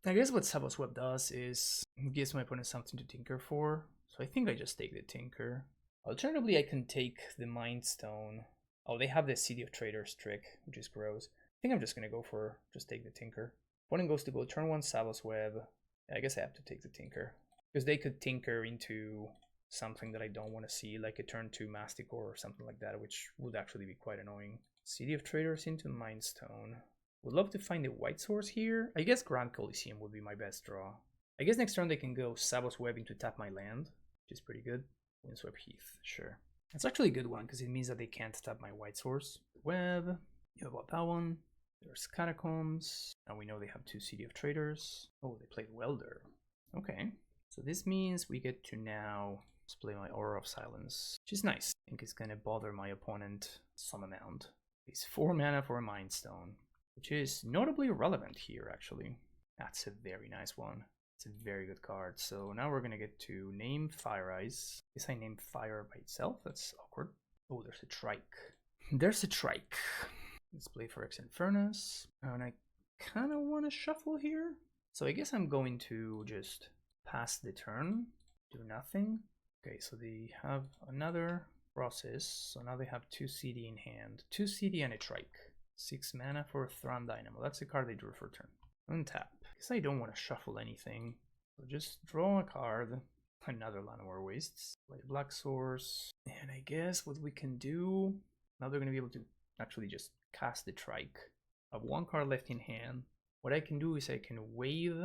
I guess what Sabos Web does is gives my opponent something to tinker for. So I think I just take the tinker. Alternatively, I can take the Mind Stone. Oh, they have the City of Traders trick, which is gross. I think I'm just going to go for just take the tinker. Opponent goes to go turn 1 Sabos Web. I guess I have to take the tinker. Because they could tinker into something that I don't want to see, like a turn 2 Masticore or something like that, which would actually be quite annoying. City of Traders into Mindstone. Would love to find a white source here. I guess Grand Coliseum would be my best draw. I guess next turn they can go Savos Webbing to tap my land, which is pretty good. Windswept Heath, sure. That's actually a good one, because it means that they can't tap my white source. Web, you have that one. There's Catacombs. Now we know they have 2 City of Traders. Oh, they played Welder. Okay. So this means we get to now display my Aura of Silence, which is nice. I think it's going to bother my opponent some amount. It's 4 mana for a Mind Stone, which is notably relevant here, actually. That's a very nice one. It's a very good card. So now we're going to get to name Fire Eyes. I guess I named Fire by itself. That's awkward. Oh, there's a Trike. There's a Trike. Let's play for X Infernus. And I kind of want to shuffle here. So I guess I'm going to just pass the turn, do nothing. Okay, so they have another process. So now they have 2 CD in hand. 2 CD and a Trike. 6 mana for Thram Dynamo. That's a card they drew for turn. Untap. I guess I don't want to shuffle anything. So just draw a card. Another Llanowar Wastes. Play Black Source. And I guess what we can do... Now they're going to be able to actually just cast the Trike. I have 1 card left in hand. What I can do is I can wave...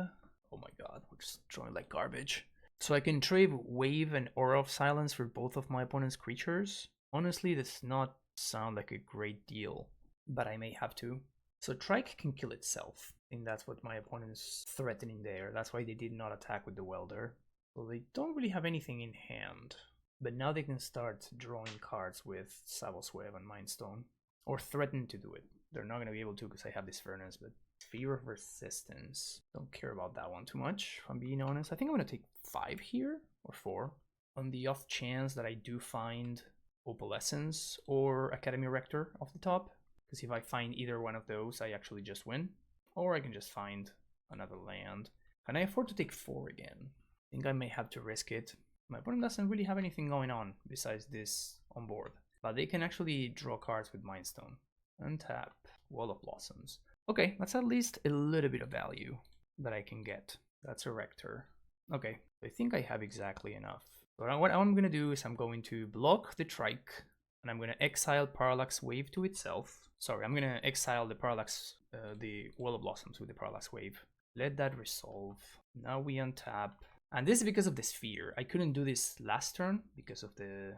Oh my god, we're just drawing like garbage. So I can trade Wave and Aura of Silence for both of my opponent's creatures. Honestly, this does not sound like a great deal, but I may have to. So Trike can kill itself. I think that's what my opponent's threatening there. That's why they did not attack with the Welder. So they don't really have anything in hand. But now they can start drawing cards with Savos Web and Mindstone. Or threaten to do it. They're not going to be able to because I have this Furnace, but Fear of Resistance. Don't care about that one too much, if I'm being honest. I think I'm going to take 5 here, or 4. On the off chance that I do find Opalescence or Academy Rector off the top. Because if I find either one of those, I actually just win. Or I can just find another land. Can I afford to take 4 again? I think I may have to risk it. My opponent doesn't really have anything going on besides this on board. But they can actually draw cards with Mindstone. Untap. Wall of Blossoms. Okay, that's at least a little bit of value that I can get. That's a Rector. Okay, I think I have exactly enough. But what I'm going to do is I'm going to block the Trike. And I'm going to exile Parallax Wave to itself. Sorry, I'm going to exile the Parallax, the Wall of Blossoms with the Parallax Wave. Let that resolve. Now we untap. And this is because of the Sphere. I couldn't do this last turn because of the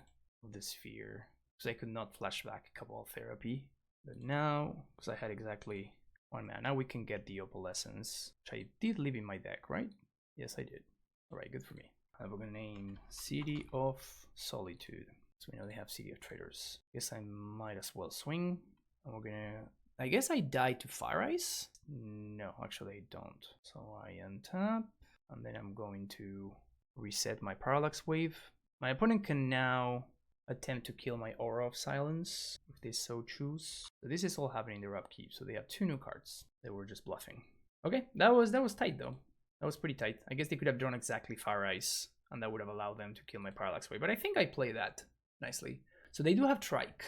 Sphere. Because I could not flash back Cabal Therapy. But now, because I had exactly 1 mana, now we can get the Opalescence, which I did leave in my deck, right? Yes, I did. Alright, good for me. I'm going to name City of Solitude. So we know they have City of Traders. Guess I might as well swing. And we're gonna... I guess I die to Fire Ice? No, actually I don't. So I untap. And then I'm going to reset my Parallax Wave. My opponent can now attempt to kill my Aura of Silence, if they so choose. So this is all happening in their upkeep. So they have 2 new cards. They were just bluffing. Okay, that was tight though. That was pretty tight. I guess they could have drawn exactly Fire Ice, and that would have allowed them to kill my Parallax Wave. But I think I play that nicely. So they do have Trike.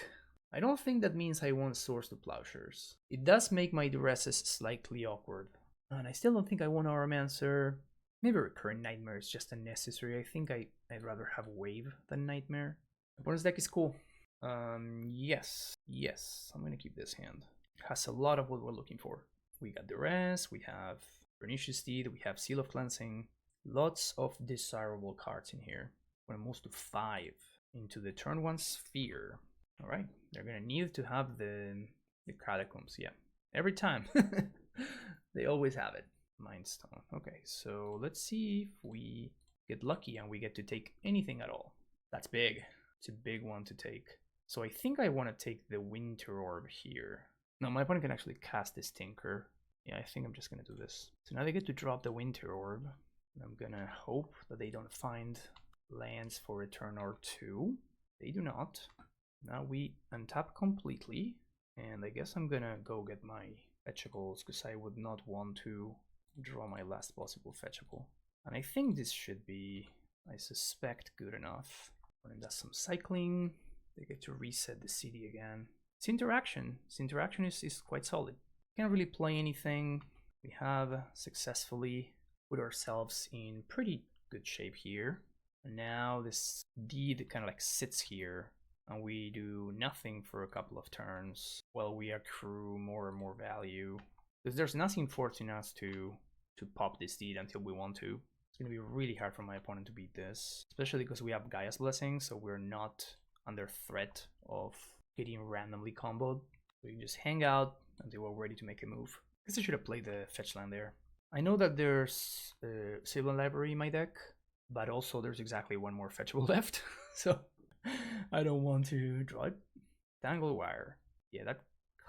I don't think that means I want Source to Plowshares. It does make my duresses slightly awkward. And I still don't think I want Auramancer. Maybe Recurrent Nightmare is just unnecessary. I think I'd rather have Wave than Nightmare. Opponent's deck is cool. Yes, I'm gonna keep this hand. It has a lot of what we're looking for. We got Duress, we have Pernicious Deed, we have Seal of Cleansing. Lots of desirable cards in here. We're gonna move to 5 into the turn 1 Sphere. Alright, they're gonna need to have the Catacombs, yeah. Every time. They always have it. Mindstone. Okay, so let's see if we get lucky and we get to take anything at all. That's big. It's a big one to take. So I think I want to take the Winter Orb here. No, my opponent can actually cast this Tinker. Yeah, I think I'm just going to do this. So now they get to drop the Winter Orb. And I'm going to hope that they don't find lands for a turn or 2. They do not. Now we untap completely. And I guess I'm going to go get my fetchables because I would not want to draw my last possible fetchable. And I think this should be, I suspect, good enough. And does some cycling. They get to reset the city again. Its interaction. Its interaction is quite solid. Can't really play anything. We have successfully put ourselves in pretty good shape here. And now this deed kind of like sits here, and we do nothing for a couple of turns while we accrue more and more value. Because there's nothing forcing us to pop this deed until we want to. It's going to be really hard for my opponent to beat this, especially because we have Gaia's Blessing, so we're not under threat of getting randomly comboed. We can just hang out until we're ready to make a move. I guess I should have played the fetch land there. I know that there's a Sylvan Library in my deck, but also there's exactly one more fetchable left, so I don't want to draw it. Tangle Wire. Yeah, that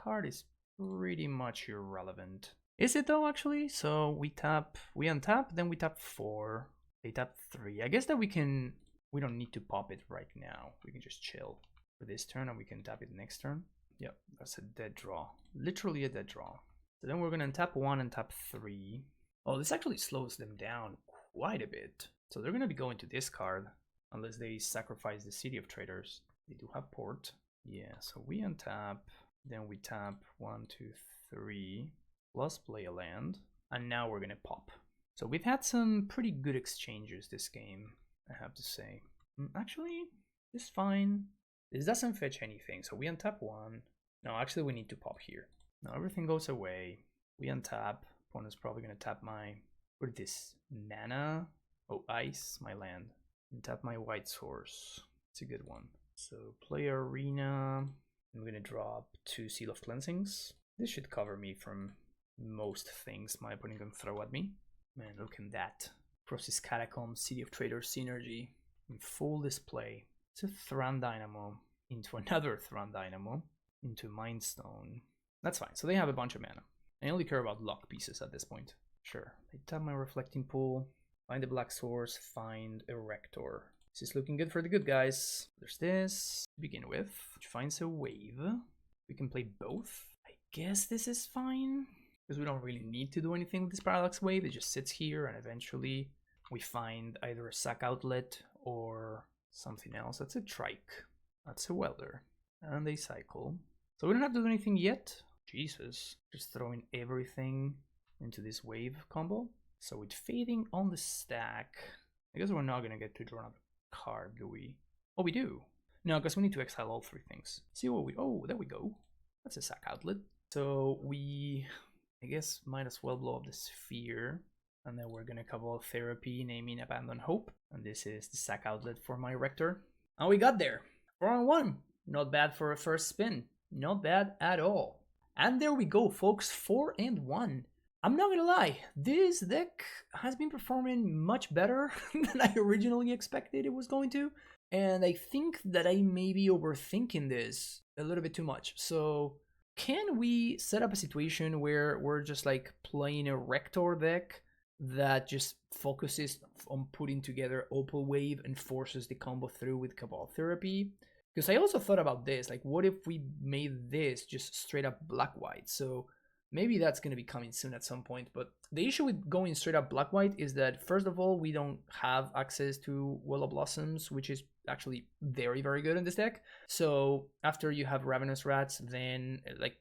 card is pretty much irrelevant. Is it though, actually? So we untap, then we tap 4, they tap 3. I guess that we don't need to pop it right now. We can just chill for this turn and we can tap it next turn. Yep, that's a dead draw. Literally a dead draw. So then we're gonna untap 1 and tap 3. Oh, this actually slows them down quite a bit. So they're gonna be going to this card unless they sacrifice the City of Traders. They do have port. Yeah, so we untap, then we tap 1, 2, 3, plus play a land, and now we're gonna pop. So we've had some pretty good exchanges this game, I have to say. Actually, this is fine. This doesn't fetch anything, so we untap 1. No, actually we need to pop here. Now everything goes away. We untap. Opponent's probably gonna tap my, what is this? Mana? Oh, ice, my land. And tap my white source. It's a good one. So play Arena. I'm gonna drop 2 Seal of Cleansings. This should cover me from most things my opponent can throw at me. Man, look at that. Process Catacombs, City of Traders synergy in full display. It's a Thran Dynamo into another Thran Dynamo into Mind Stone. That's fine. So they have a bunch of mana. I only care about lock pieces at this point. Sure. I tap my Reflecting Pool, find a black source, find a Rector. This is looking good for the good guys. There's this to begin with, which finds a wave. We can play both. I guess this is fine, because we don't really need to do anything with this Parallax Wave. It just sits here, and eventually we find either a sack outlet or something else. That's a Trike. That's a Welder. And they cycle. So we don't have to do anything yet. Jesus. Just throwing everything into this wave combo. So with fading on the stack, I guess we're not going to get to draw another card, do we? Oh, we do. No, because we need to exile all 3 things. See what we... Oh, there we go. That's a sack outlet. So we... I guess might as well blow up the sphere, and then we're gonna Cabal Therapy, naming Abandon Hope, and this is the sack outlet for my Rector. And we got there. 4-on-1. Not bad for a first spin. Not bad at all. And there we go, folks. 4-1. I'm not gonna lie, this deck has been performing much better than I originally expected it was going to, and I think that I may be overthinking this a little bit too much. So can we set up a situation where we're just like playing a Rector deck that just focuses on putting together Opal Wave and forces the combo through with Cabal Therapy? Because I also thought about this, like what if we made this just straight up black-white? So maybe that's going to be coming soon at some point. But the issue with going straight up black-white is that, first of all, we don't have access to Well of Blossoms, which is actually very, very good in this deck. So after you have Ravenous Rats, then like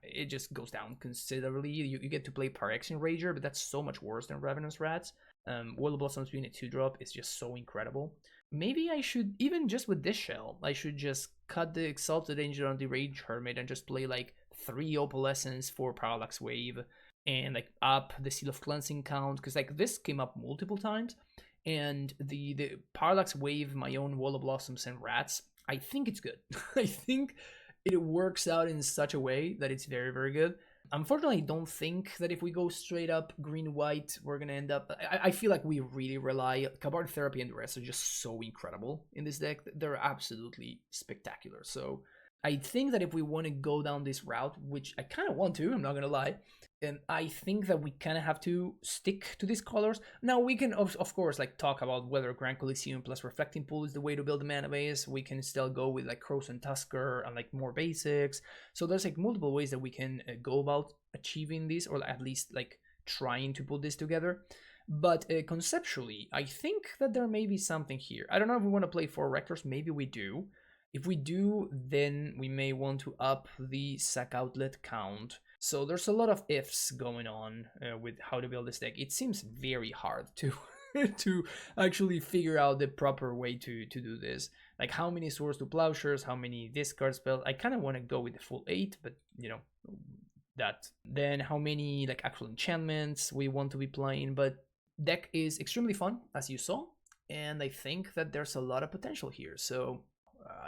it just goes down considerably. You get to play Phyrexian Rager, but that's so much worse than Ravenous Rats. Well of Blossoms being a 2-drop is just so incredible. Maybe I should, even just with this shell, I should just cut the Exalted Angel on the Rage Hermit and just play like 3 Opalescence for Parallax Wave and like up the Seal of Cleansing count, because like this came up multiple times, and the Parallax Wave, my own Wall of Blossoms and Rats, I think it's good. I think it works out in such a way that it's very, very good. Unfortunately, I don't think that if we go straight up green-white, we're going to end up... I feel like we really rely... Cabal Therapy and the rest are just so incredible in this deck. They're absolutely spectacular. So I think that if we want to go down this route, which I kind of want to, I'm not going to lie, and I think that we kind of have to stick to these colors. Now, we can, of course, like talk about whether Grand Coliseum plus Reflecting Pool is the way to build a mana base. We can still go with like Crows and Tusker and like more basics. So there's like multiple ways that we can go about achieving this, or at least like trying to put this together. But conceptually, I think that there may be something here. I don't know if we want to play 4 Rectors. Maybe we do. If we do, then we may want to up the sack outlet count. So there's a lot of ifs going on with how to build this deck. It seems very hard to to actually figure out the proper way to do this. Like how many swords to plowshares, how many discard spells. I kind of want to go with the full 8, but you know, that. Then how many like actual enchantments we want to be playing. But deck is extremely fun, as you saw, and I think that there's a lot of potential here. So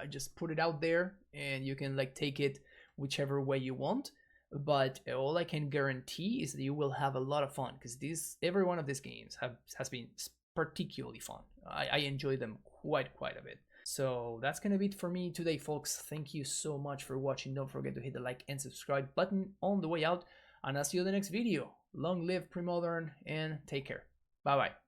I just put it out there, and you can like take it whichever way you want. But all I can guarantee is that you will have a lot of fun, because every one of these games has been particularly fun. I enjoy them quite a bit. So that's gonna be it for me today, folks. Thank you so much for watching. Don't forget to hit the like and subscribe button on the way out, and I'll see you in the next video. Long live Premodern, and take care. Bye bye.